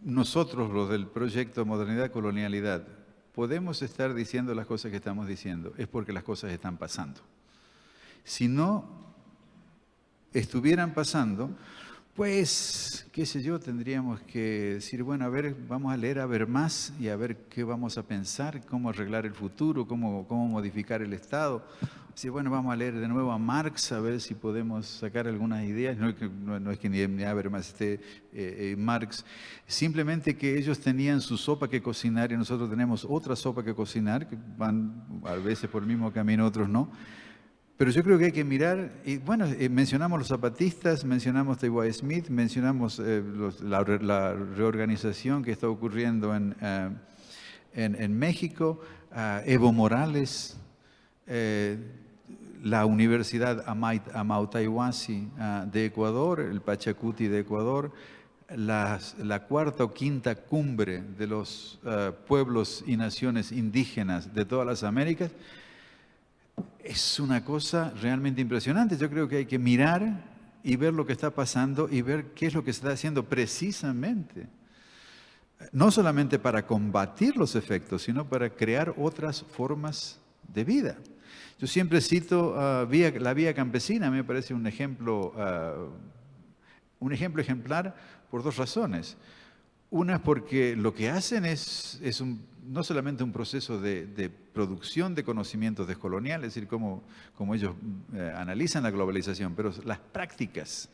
nosotros, los del proyecto Modernidad Colonialidad, podemos estar diciendo las cosas que estamos diciendo, es porque las cosas están pasando. Si no estuvieran pasando, pues, qué sé yo, tendríamos que decir, bueno, a ver, vamos a leer, a ver más y a ver qué vamos a pensar, cómo arreglar el futuro, cómo modificar el Estado. Sí, bueno, vamos a leer de nuevo a Marx, a ver si podemos sacar algunas ideas. No es que ni a ver más Marx, simplemente que ellos tenían su sopa que cocinar y nosotros tenemos otra sopa que cocinar, que van a veces por el mismo camino, otros no. Pero yo creo que hay que mirar, y bueno, mencionamos los zapatistas, mencionamos T.Y. Smith, mencionamos la reorganización que está ocurriendo en México, Evo Morales, la Universidad Amautaihuasi de Ecuador, el Pachacuti de Ecuador, la cuarta o quinta cumbre de los pueblos y naciones indígenas de todas las Américas. Es una cosa realmente impresionante. Yo creo que hay que mirar y ver lo que está pasando y ver qué es lo que se está haciendo precisamente. No solamente para combatir los efectos, sino para crear otras formas de vida. Yo siempre cito la vía campesina, a mí me parece un ejemplo ejemplar por dos razones. Una es porque lo que hacen es no solamente un proceso de producción de conocimientos descoloniales, es decir, cómo ellos analizan la globalización, pero las prácticas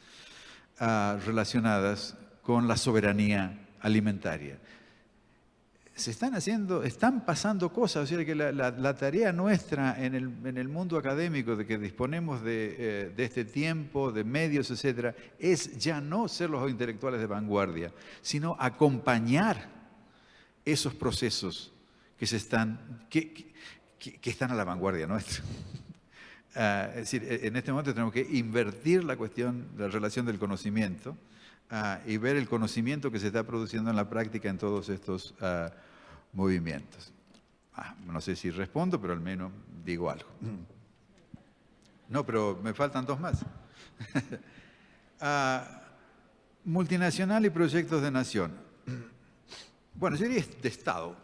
relacionadas con la soberanía alimentaria. Están pasando cosas, o sea que la tarea nuestra en el mundo académico de que disponemos de este tiempo, de medios, etcétera, es ya no ser los intelectuales de vanguardia, sino acompañar esos procesos que están a la vanguardia nuestra. Es decir, en este momento tenemos que invertir la relación del conocimiento y ver el conocimiento que se está produciendo en la práctica en todos estos movimientos. No sé si respondo, pero al menos digo algo. No, pero me faltan dos más. Multinacional y proyectos de nación. Bueno, yo diría de Estado.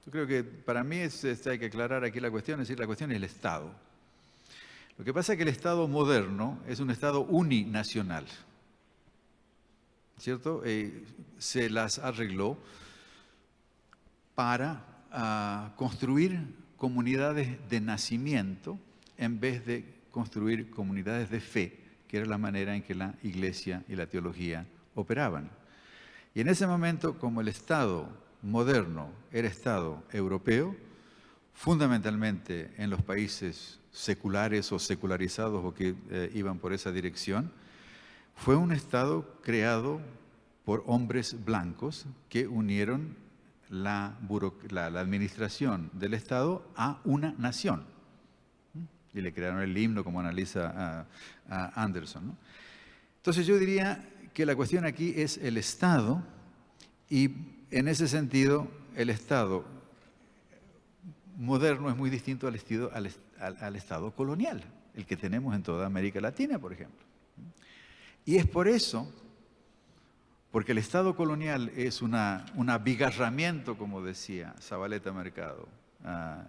Yo creo que para mí hay que aclarar aquí la cuestión, es decir, la cuestión es el Estado. Lo que pasa es que el Estado moderno es un Estado uninacional, ¿cierto? Se las arregló para construir comunidades de nacimiento en vez de construir comunidades de fe, que era la manera en que la Iglesia y la teología operaban. Y en ese momento, como el Estado moderno era Estado europeo, fundamentalmente en los países seculares o secularizados o que iban por esa dirección, fue un Estado creado por hombres blancos que unieron la administración del Estado a una nación. Y le crearon el himno, como analiza a Anderson, ¿no? Entonces yo diría que la cuestión aquí es el Estado, y en ese sentido el Estado moderno es muy distinto al Estado colonial, el que tenemos en toda América Latina, por ejemplo. Y es por eso, porque el Estado colonial es un abigarramiento, como decía Zabaleta Mercado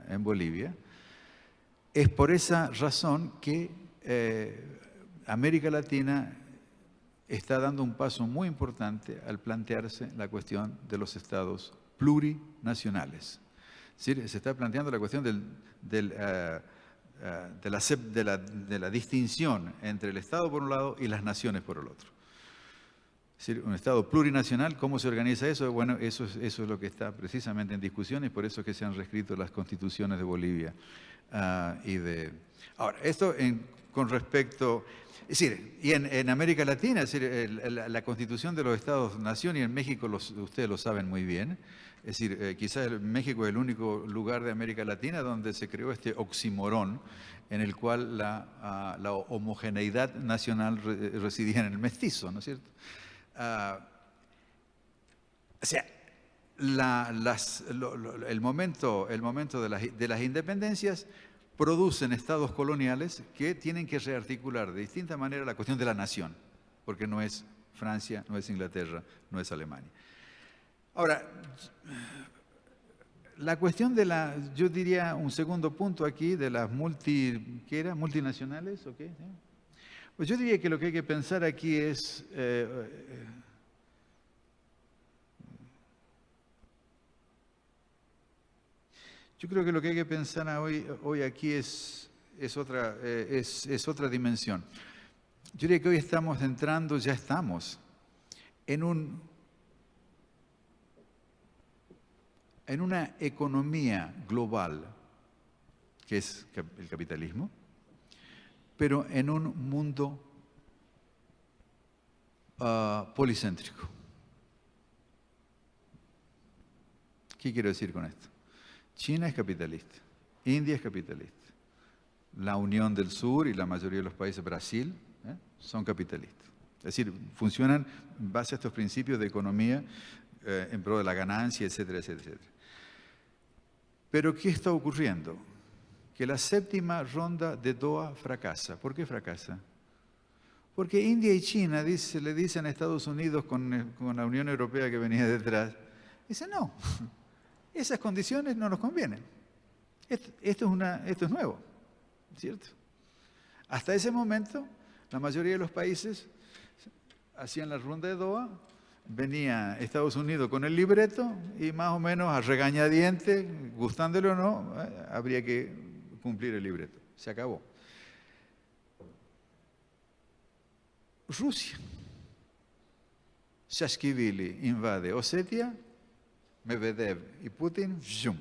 en Bolivia, es por esa razón que América Latina está dando un paso muy importante al plantearse la cuestión de los estados plurinacionales. Es decir, se está planteando la cuestión de la distinción entre el Estado por un lado y las naciones por el otro. Es decir, un Estado plurinacional, ¿cómo se organiza eso? Bueno, eso es lo que está precisamente en discusión y por eso es que se han reescrito las constituciones de Bolivia. Ahora, esto con respecto... Es decir, y en América Latina, es decir, la constitución de los Estados-nación, y en México ustedes lo saben muy bien, es decir, quizás México es el único lugar de América Latina donde se creó este oxímoron en el cual la homogeneidad nacional residía en el mestizo, ¿no es cierto? O sea, el momento de las independencias producen estados coloniales que tienen que rearticular de distinta manera la cuestión de la nación, porque no es Francia, no es Inglaterra, no es Alemania. Ahora, la cuestión de yo diría un segundo punto aquí, de las multinacionales, ¿o qué? Pues yo diría que lo que hay que pensar aquí es... yo creo que lo que hay que pensar hoy aquí es otra dimensión. Yo diría que hoy ya estamos en una economía global, que es el capitalismo, pero en un mundo policéntrico. ¿Qué quiero decir con esto? China es capitalista, India es capitalista, la Unión del Sur y la mayoría de los países, Brasil, son capitalistas. Es decir, funcionan en base a estos principios de economía en pro de la ganancia, etcétera, etcétera, etcétera. Pero ¿qué está ocurriendo? Que la séptima ronda de Doha fracasa. ¿Por qué fracasa? Porque India y China le dicen a Estados Unidos con la Unión Europea que venía detrás, dicen no. Esas condiciones no nos convienen. Esto es nuevo, ¿cierto? Hasta ese momento, la mayoría de los países hacían la ronda de Doha, venía Estados Unidos con el libreto y más o menos a regañadientes, gustándole o no, habría que cumplir el libreto. Se acabó. Rusia. Saakashvili invade Osetia, Medvedev y Putin, ¡zum!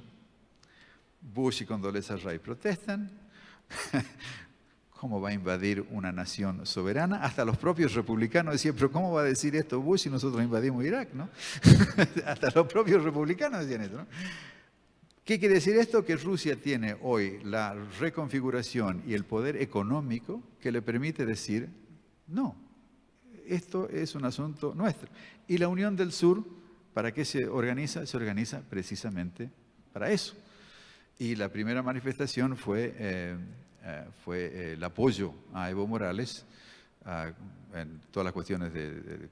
Bush y Condoleezza Rice protestan. ¿Cómo va a invadir una nación soberana? Hasta los propios republicanos decían, pero ¿cómo va a decir esto Bush si nosotros invadimos Irak? ¿No? Hasta los propios republicanos decían esto, ¿no? ¿Qué quiere decir esto? Que Rusia tiene hoy la reconfiguración y el poder económico que le permite decir, no, esto es un asunto nuestro. Y la Unión del Sur, ¿para qué se organiza? Se organiza precisamente para eso. Y la primera manifestación fue el apoyo a Evo Morales en todas las cuestiones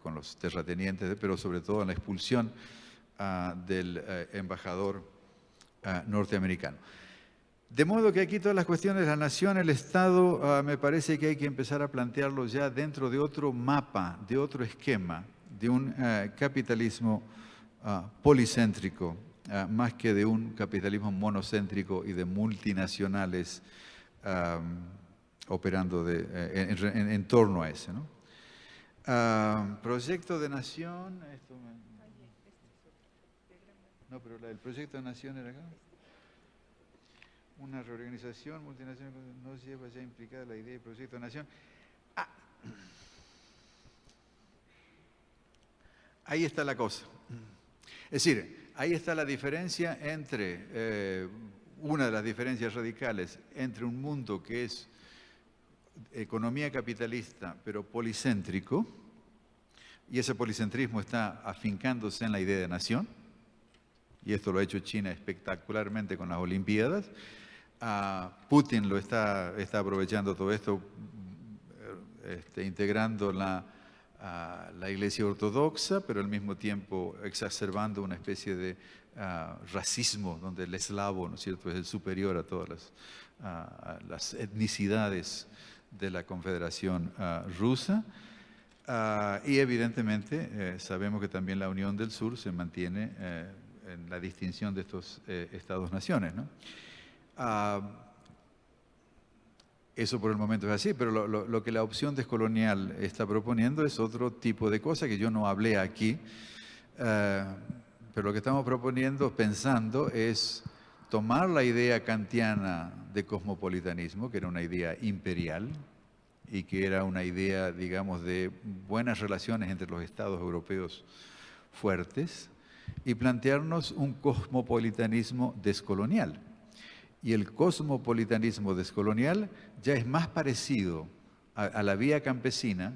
con los terratenientes, pero sobre todo en la expulsión del embajador norteamericano. De modo que aquí todas las cuestiones de la nación, el Estado, me parece que hay que empezar a plantearlo ya dentro de otro mapa, de otro esquema, de un capitalismo policéntrico, más que de un capitalismo monocéntrico y de multinacionales operando en torno a ese, ¿no? Proyecto de nación, no, pero el proyecto de nación era acá. Una reorganización multinacional no lleva ya implicada la idea de proyecto de nación. Ahí está la cosa. Es decir, ahí está la diferencia entre, una de las diferencias radicales entre un mundo que es economía capitalista pero policéntrico, y ese policentrismo está afincándose en la idea de nación, y esto lo ha hecho China espectacularmente con las Olimpiadas. Putin lo está aprovechando todo esto, integrando la Iglesia Ortodoxa, pero al mismo tiempo exacerbando una especie de racismo donde el eslavo, ¿no es cierto?, es el superior a todas las etnicidades de la Confederación Rusa. Y evidentemente sabemos que también la Unión del Sur se mantiene en la distinción de estos estados-naciones, ¿no? Eso por el momento es así, pero lo que la opción descolonial está proponiendo es otro tipo de cosa que yo no hablé aquí, pero lo que estamos proponiendo, pensando, es tomar la idea kantiana de cosmopolitanismo, que era una idea imperial, y que era una idea, digamos, de buenas relaciones entre los estados europeos fuertes, y plantearnos un cosmopolitanismo descolonial. Y el cosmopolitanismo descolonial ya es más parecido a la vía campesina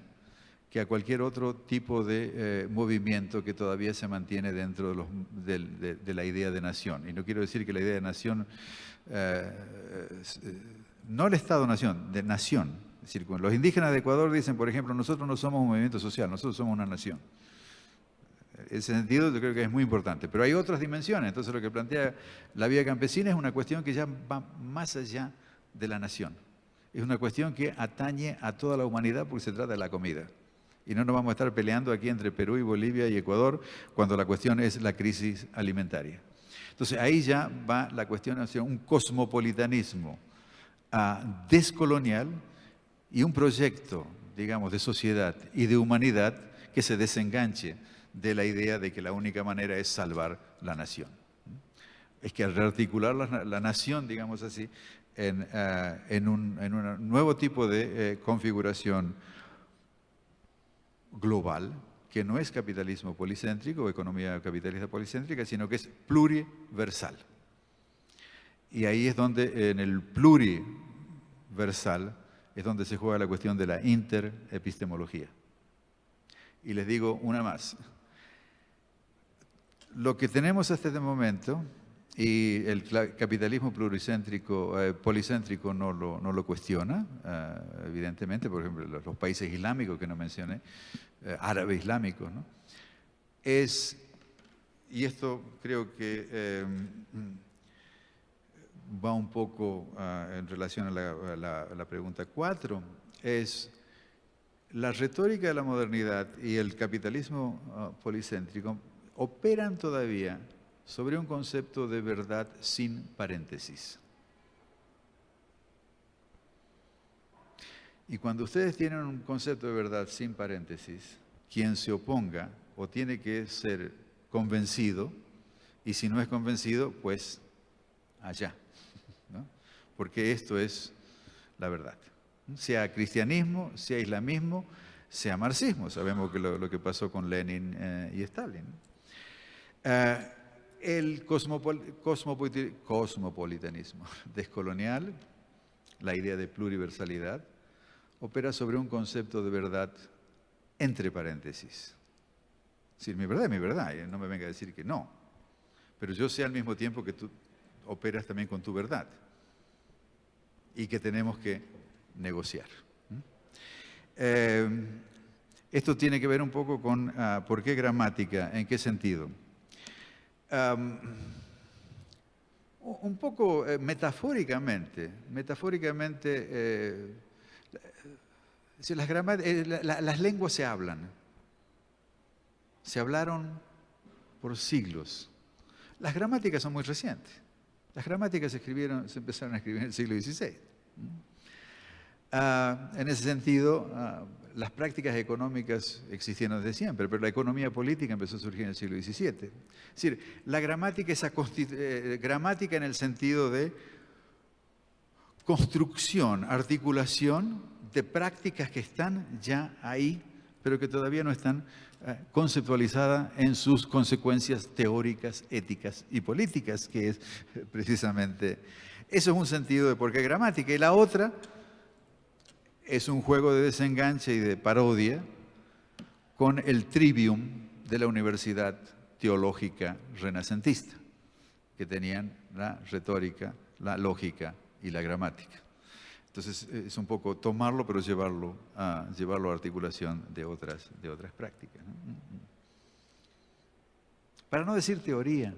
que a cualquier otro tipo de movimiento que todavía se mantiene dentro de la idea de nación. Y no quiero decir que la idea de nación, no el Estado-nación, de nación. Es decir, los indígenas de Ecuador dicen, por ejemplo, nosotros no somos un movimiento social, nosotros somos una nación. En ese sentido yo creo que es muy importante. Pero hay otras dimensiones. Entonces lo que plantea la vía campesina es una cuestión que ya va más allá de la nación. Es una cuestión que atañe a toda la humanidad porque se trata de la comida. Y no nos vamos a estar peleando aquí entre Perú y Bolivia y Ecuador cuando la cuestión es la crisis alimentaria. Entonces ahí ya va la cuestión hacia un cosmopolitanismo descolonial y un proyecto, digamos, de sociedad y de humanidad que se desenganche de la idea de que la única manera es salvar la nación. Es que al rearticular la nación, digamos así, en un nuevo tipo de configuración global, que no es capitalismo policéntrico o economía capitalista policéntrica, sino que es pluriversal. Y ahí es donde, en el pluriversal, es donde se juega la cuestión de la interepistemología. Y les digo una más. Lo que tenemos hasta este momento, y el capitalismo pluricéntrico, policéntrico no lo cuestiona, evidentemente, por ejemplo, los países islámicos que no mencioné, árabes islámicos, ¿no? Y esto creo que va un poco en relación a la pregunta 4, es la retórica de la modernidad y el capitalismo policéntrico operan todavía sobre un concepto de verdad sin paréntesis. Y cuando ustedes tienen un concepto de verdad sin paréntesis, quien se oponga o tiene que ser convencido, y si no es convencido, pues allá, ¿no? Porque esto es la verdad. Sea cristianismo, sea islamismo, sea marxismo. Sabemos que lo que pasó con Lenin y Stalin. El cosmopolitanismo descolonial, la idea de pluriversalidad, opera sobre un concepto de verdad entre paréntesis. Es decir, mi verdad es mi verdad, y no me venga a decir que no. Pero yo sé al mismo tiempo que tú operas también con tu verdad y que tenemos que negociar. Esto tiene que ver un poco con por qué gramática, en qué sentido. Un poco metafóricamente, las lenguas se hablan, se hablaron por siglos. Las gramáticas son muy recientes. Las gramáticas se empezaron a escribir en el siglo XVI. En ese sentido, las prácticas económicas existieron desde siempre, pero la economía política empezó a surgir en el siglo XVII. Es decir, la gramática es gramática en el sentido de construcción, articulación de prácticas que están ya ahí, pero que todavía no están conceptualizadas en sus consecuencias teóricas, éticas y políticas, que es precisamente, eso es un sentido de por qué gramática. Y la otra es un juego de desenganche y de parodia con el trivium de la Universidad Teológica Renacentista, que tenían la retórica, la lógica y la gramática. Entonces es un poco tomarlo, pero llevarlo a articulación de otras prácticas, ¿no? Para no decir teoría,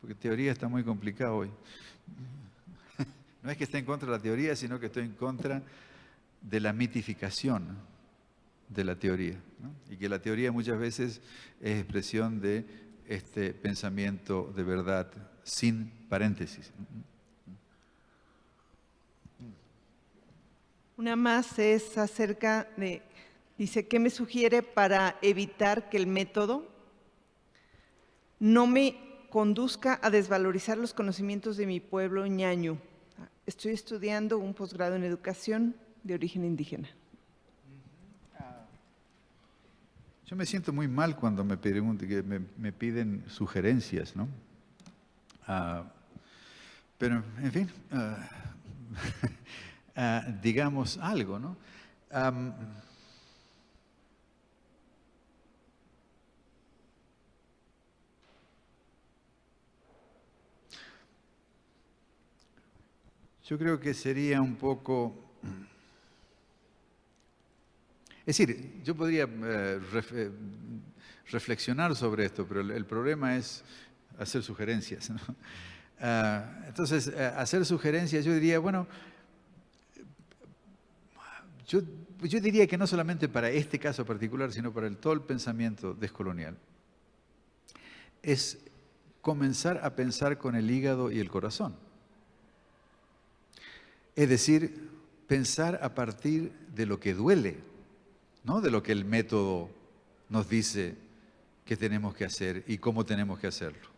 porque teoría está muy complicado hoy. No es que esté en contra de la teoría, sino que estoy en contra de la mitificación de la teoría, ¿no? Y que la teoría muchas veces es expresión de este pensamiento de verdad sin paréntesis. Una más es acerca de, dice, ¿qué me sugiere para evitar que el método no me conduzca a desvalorizar los conocimientos de mi pueblo ñaño? Estoy estudiando un posgrado en educación de origen indígena. Yo me siento muy mal cuando me piden sugerencias, ¿no? Pero, en fin, digamos algo, ¿no? Yo creo que sería un poco... Es decir, yo podría reflexionar sobre esto, pero el problema es hacer sugerencias, ¿no? Entonces, hacer sugerencias, yo diría, bueno, yo diría que no solamente para este caso particular, sino para todo el pensamiento descolonial, es comenzar a pensar con el hígado y el corazón. Es decir, pensar a partir de lo que duele, no de lo que el método nos dice que tenemos que hacer y cómo tenemos que hacerlo.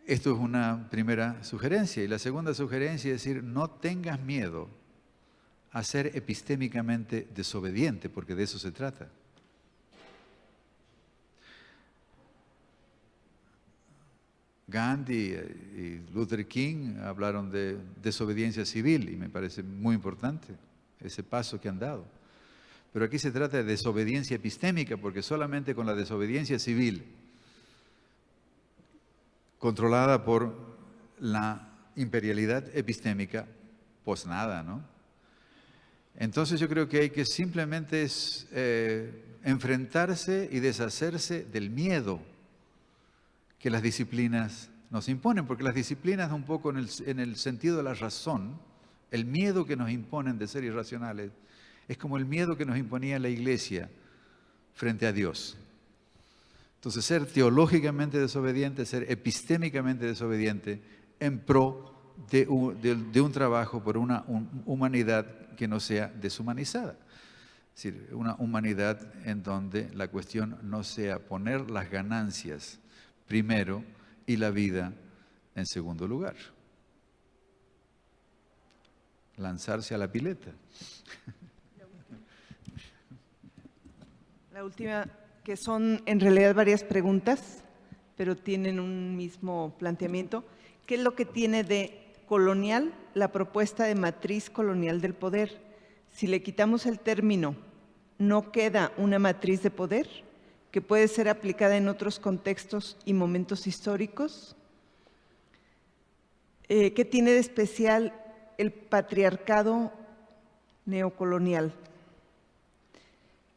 Esto es una primera sugerencia. Y la segunda sugerencia es decir, no tengas miedo a ser epistémicamente desobediente, porque de eso se trata. Gandhi y Luther King hablaron de desobediencia civil y me parece muy importante ese paso que han dado. Pero aquí se trata de desobediencia epistémica, porque solamente con la desobediencia civil, controlada por la imperialidad epistémica, pues nada, ¿no? Entonces yo creo que hay que simplemente enfrentarse y deshacerse del miedo que las disciplinas nos imponen, porque las disciplinas un poco en el sentido de la razón, el miedo que nos imponen de ser irracionales, es como el miedo que nos imponía la Iglesia frente a Dios. Entonces, ser teológicamente desobediente, ser epistémicamente desobediente en pro de un trabajo por una humanidad que no sea deshumanizada. Es decir, una humanidad en donde la cuestión no sea poner las ganancias primero y la vida en segundo lugar. Lanzarse a la pileta. La última, que son en realidad varias preguntas, pero tienen un mismo planteamiento. ¿Qué es lo que tiene de colonial la propuesta de matriz colonial del poder? Si le quitamos el término, ¿no queda una matriz de poder que puede ser aplicada en otros contextos y momentos históricos? ¿Qué tiene de especial el patriarcado neocolonial?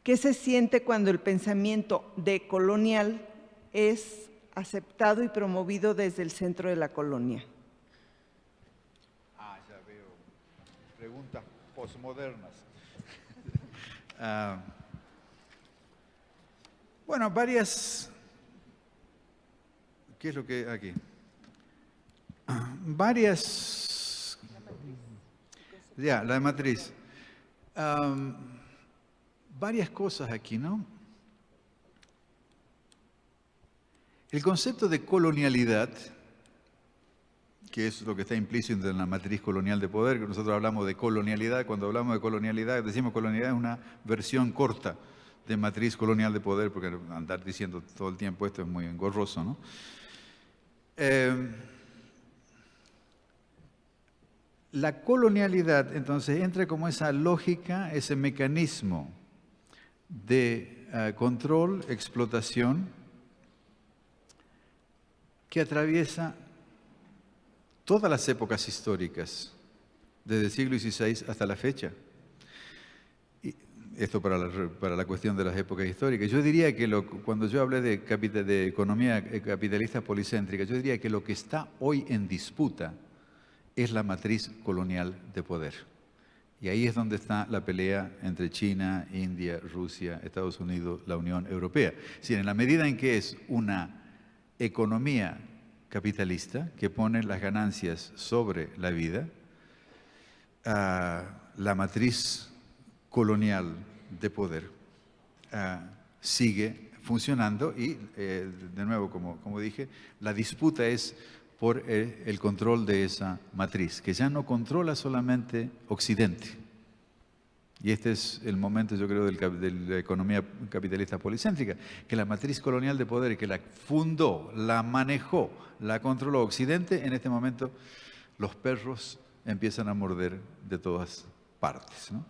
¿Qué se siente cuando el pensamiento decolonial es aceptado y promovido desde el centro de la colonia? Ya veo. Preguntas posmodernas. Bueno, varias... ¿Qué es lo que aquí? Varias... Ya, la de matriz. Varias cosas aquí, ¿no? El concepto de colonialidad, que es lo que está implícito en la matriz colonial de poder, que nosotros hablamos de colonialidad, cuando hablamos de colonialidad, decimos colonialidad es una versión corta de matriz colonial de poder, porque andar diciendo todo el tiempo esto es muy engorroso, ¿no? La colonialidad, entonces, entra como esa lógica, ese mecanismo de control, explotación, que atraviesa todas las épocas históricas, desde el siglo XVI hasta la fecha. Y esto para la cuestión de las épocas históricas. Yo diría que cuando yo hablé de economía capitalista policéntrica, yo diría que lo que está hoy en disputa es la matriz colonial de poder. Y ahí es donde está la pelea entre China, India, Rusia, Estados Unidos, la Unión Europea. Es decir, en la medida en que es una economía capitalista que pone las ganancias sobre la vida, la matriz colonial de poder sigue funcionando y, de nuevo, como dije, la disputa es por el control de esa matriz, que ya no controla solamente Occidente. Y este es el momento, yo creo, de la economía capitalista policéntrica, que la matriz colonial de poder que la fundó, la manejó, la controló Occidente, en este momento los perros empiezan a morder de todas partes, ¿no?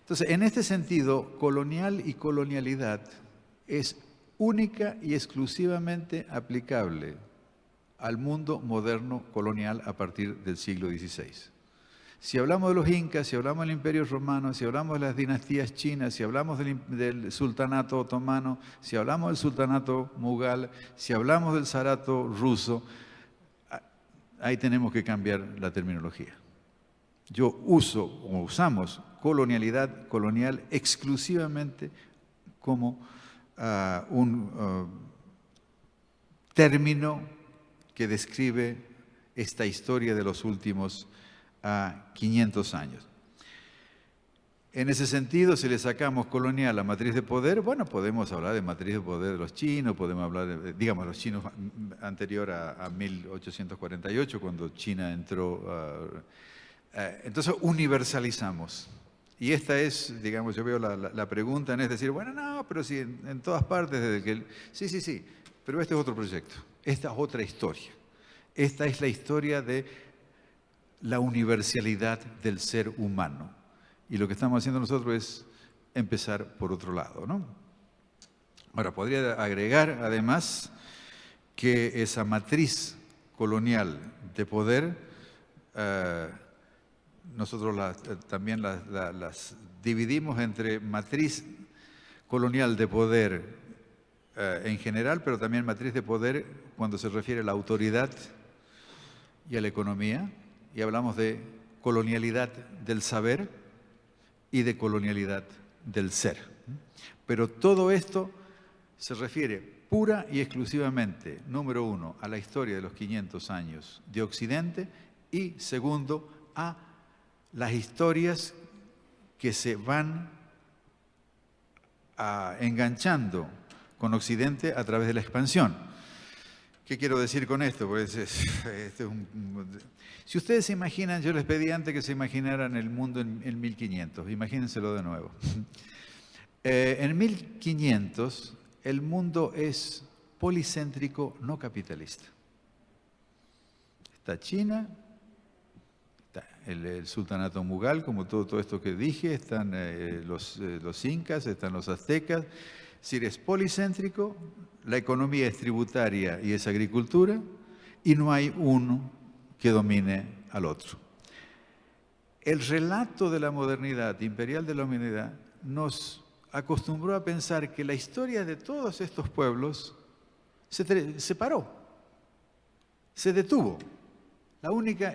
Entonces, en este sentido, colonial y colonialidad es única y exclusivamente aplicable al mundo moderno colonial a partir del siglo XVI. Si hablamos de los incas, si hablamos del Imperio Romano, si hablamos de las dinastías chinas, si hablamos del sultanato otomano, si hablamos del sultanato mughal, si hablamos del zarato ruso, ahí tenemos que cambiar la terminología. Yo usamos colonialidad, colonial, exclusivamente como un término que describe esta historia de los últimos 500 años. En ese sentido, si le sacamos colonial a matriz de poder, bueno, podemos hablar de matriz de poder de los chinos, podemos hablar de, digamos, los chinos anterior a 1848, cuando China entró. Entonces, universalizamos. Y esta es, digamos, yo veo la pregunta, es decir, bueno, no, pero sí, en todas partes, desde que... Sí, pero este es otro proyecto, esta es otra historia. Esta es la historia de la universalidad del ser humano. Y lo que estamos haciendo nosotros es empezar por otro lado, ¿no? Ahora, podría agregar, además, que esa matriz colonial de poder, nosotros también las dividimos entre matriz colonial de poder en general, pero también matriz de poder cuando se refiere a la autoridad y a la economía, y hablamos de colonialidad del saber y de colonialidad del ser. Pero todo esto se refiere pura y exclusivamente, número uno, a la historia de los 500 años de Occidente y, segundo, a las historias que se van enganchando con Occidente a través de la expansión. ¿Qué quiero decir con esto? Pues si ustedes se imaginan, yo les pedí antes que se imaginaran el mundo en 1500, imagínenselo de nuevo. En 1500 el mundo es policéntrico, no capitalista. Está China, está el sultanato mughal, como todo esto que dije, están los incas, están los aztecas. Es decir, es policéntrico, la economía es tributaria y es agricultura, y no hay uno que domine al otro. El relato de la modernidad, imperial de la humanidad, nos acostumbró a pensar que la historia de todos estos pueblos se paró, se detuvo. La única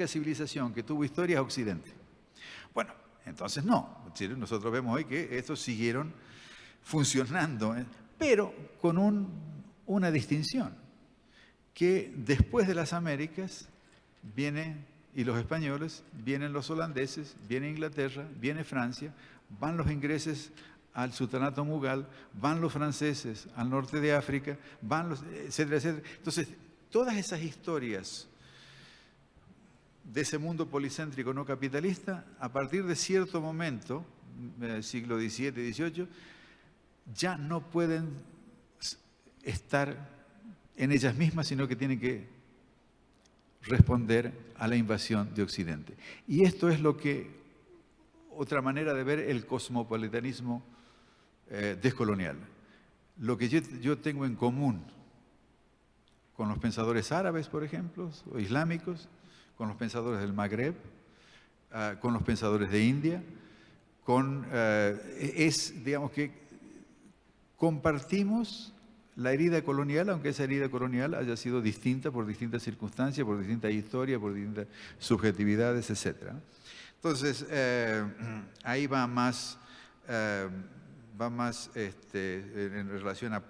civilización que tuvo historia es Occidente. Bueno, entonces no. Nosotros vemos hoy que estos siguieron funcionando, pero con una distinción, que después de las Américas y los españoles, vienen los holandeses, viene Inglaterra, viene Francia, van los ingleses al sultanato mughal, van los franceses al norte de África, etcétera, etcétera. Entonces, todas esas historias de ese mundo policéntrico no capitalista, a partir de cierto momento, siglo XVII, XVIII, ya no pueden estar en ellas mismas, sino que tienen que responder a la invasión de Occidente. Y esto es otra manera de ver el cosmopolitanismo descolonial. Lo que yo tengo en común con los pensadores árabes, por ejemplo, o islámicos, con los pensadores del Magreb, con los pensadores de India, digamos que compartimos la herida colonial, aunque esa herida colonial haya sido distinta por distintas circunstancias, por distintas historias, por distintas subjetividades, etc. Entonces, ahí va más en relación a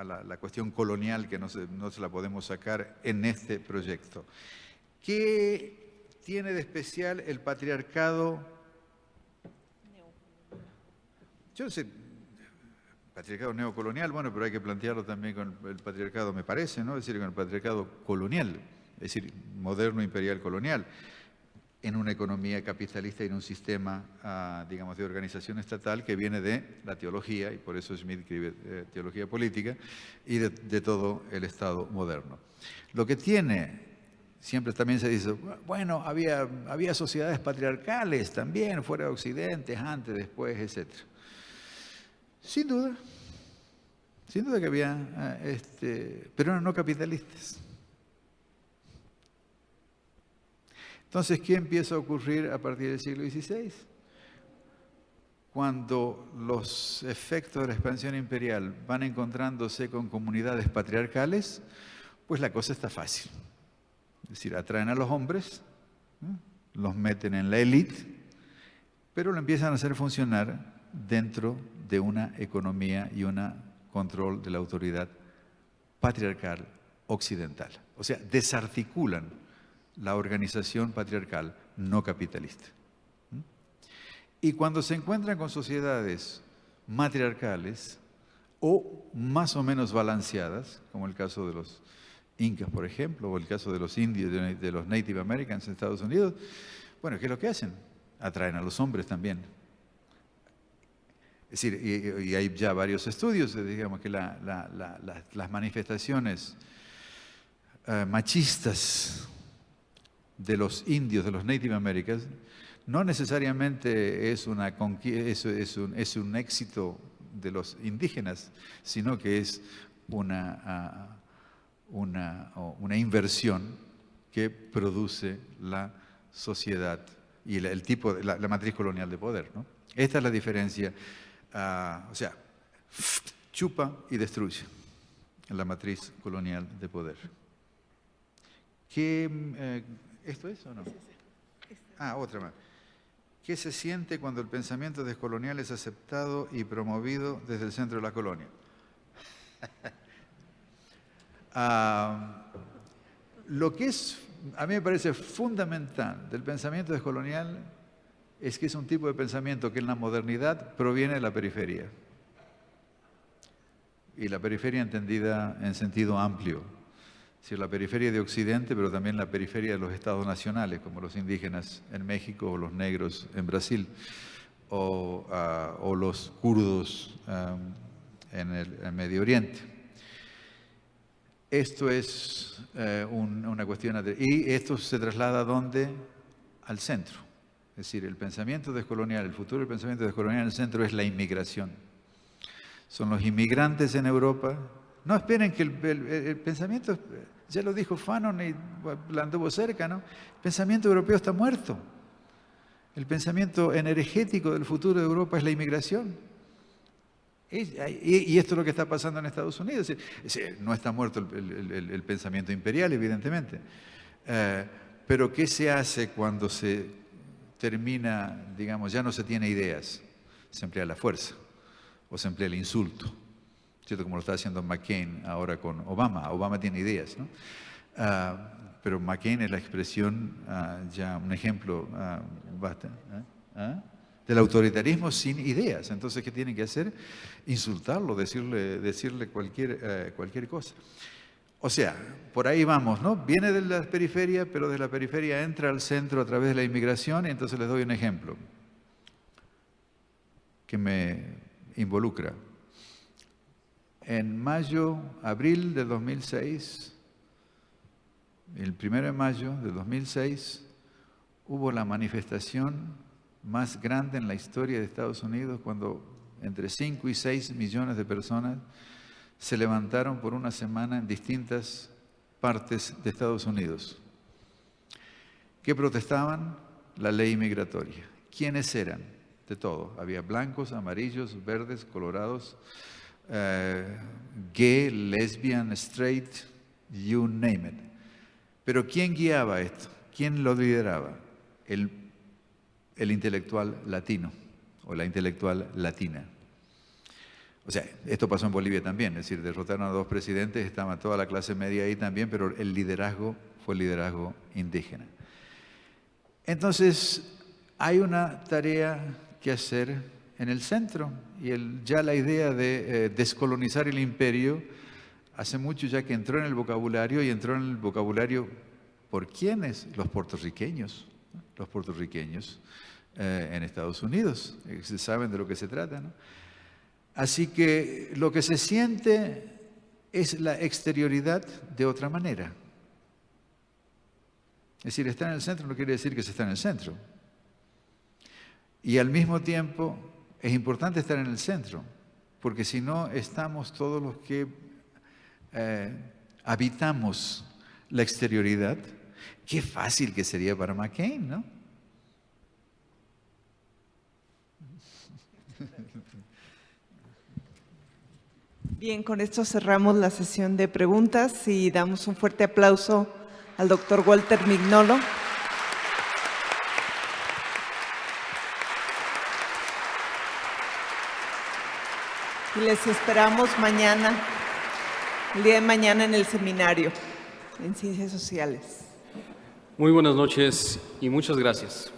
la cuestión colonial, que no se la podemos sacar en este proyecto. ¿Qué tiene de especial el patriarcado? Yo no sé, patriarcado neocolonial, bueno, pero hay que plantearlo también con el patriarcado, me parece, ¿no? Es decir, con el patriarcado colonial, es decir, moderno imperial colonial, en una economía capitalista y en un sistema, digamos, de organización estatal que viene de la teología, y por eso Smith escribe teología política, y de todo el Estado moderno. Lo que tiene, siempre también se dice, bueno, había sociedades patriarcales también, fuera de Occidente, antes, después, etc. Sin duda que había, pero eran no capitalistas. Entonces, ¿qué empieza a ocurrir a partir del siglo XVI? Cuando los efectos de la expansión imperial van encontrándose con comunidades patriarcales, pues la cosa está fácil. Es decir, atraen a los hombres, ¿no? Los meten en la élite, pero lo empiezan a hacer funcionar dentro de una economía y un control de la autoridad patriarcal occidental. O sea, desarticulan la organización patriarcal no capitalista. Y cuando se encuentran con sociedades matriarcales o más o menos balanceadas, como el caso de los incas, por ejemplo, o el caso de los indios, de los Native Americans en Estados Unidos, bueno, ¿qué es lo que hacen? Atraen a los hombres también. Es decir, y hay ya varios estudios, digamos, que las manifestaciones machistas de los indios, de los Native Americans, no necesariamente es un éxito de los indígenas, sino que es una inversión que produce la sociedad y el tipo de la matriz colonial de poder, ¿no? Esta es la diferencia, o sea, chupa y destruye la matriz colonial de poder. ¿Esto es o no? Otra más. ¿Qué se siente cuando el pensamiento descolonial es aceptado y promovido desde el centro de la colonia? Lo que a mí me parece fundamental del pensamiento descolonial es que es un tipo de pensamiento que en la modernidad proviene de la periferia. Y la periferia entendida en sentido amplio. Es decir, la periferia de Occidente, pero también la periferia de los estados nacionales, como los indígenas en México o los negros en Brasil, o los kurdos en el Medio Oriente. Esto es una cuestión, y esto se traslada ¿a dónde? Al centro. Es decir, el pensamiento descolonial, el futuro del pensamiento descolonial en el centro es la inmigración. Son los inmigrantes en Europa. No esperen que el pensamiento, ya lo dijo Fanon y la anduvo cerca, ¿no? El pensamiento europeo está muerto. El pensamiento energético del futuro de Europa es la inmigración. Y esto es lo que está pasando en Estados Unidos. No está muerto el pensamiento imperial, evidentemente. Pero ¿qué se hace cuando se termina, digamos, ya no se tiene ideas? Se emplea la fuerza o se emplea el insulto. ¿Cierto? Como lo está haciendo McCain ahora con Obama. Obama tiene ideas, ¿no? Pero McCain es la expresión, ya un ejemplo del autoritarismo sin ideas. Entonces, ¿qué tienen que hacer? Insultarlo, decirle cualquier cosa. O sea, por ahí vamos, ¿no? Viene de la periferia, pero de la periferia entra al centro a través de la inmigración, y entonces les doy un ejemplo que me involucra. En abril de 2006, el 1 de mayo de 2006, hubo la manifestación más grande en la historia de Estados Unidos, cuando entre 5 y 6 millones de personas se levantaron por una semana en distintas partes de Estados Unidos. ¿Qué protestaban? La ley migratoria. ¿Quiénes eran? De todo. Había blancos, amarillos, verdes, colorados, gay, lesbian, straight, you name it. Pero ¿quién guiaba esto? ¿Quién lo lideraba? El intelectual latino o la intelectual latina. O sea, esto pasó en Bolivia también, es decir, derrotaron a 2 presidentes, estaba toda la clase media ahí también, pero el liderazgo fue el liderazgo indígena. Entonces, hay una tarea que hacer en el centro. Y ya la idea de descolonizar el imperio hace mucho ya que entró en el vocabulario, y entró en el vocabulario ¿por quiénes? Los puertorriqueños. Los puertorriqueños en Estados Unidos. Se saben de lo que se trata, ¿no? Así que lo que se siente es la exterioridad de otra manera. Es decir, estar en el centro no quiere decir que se está en el centro. Y al mismo tiempo es importante estar en el centro, porque si no estamos todos los que habitamos la exterioridad. Qué fácil que sería para McCain, ¿no? Bien, con esto cerramos la sesión de preguntas y damos un fuerte aplauso al doctor Walter Mignolo. Y les esperamos mañana, el día de mañana en el seminario en Ciencias Sociales. Muy buenas noches y muchas gracias.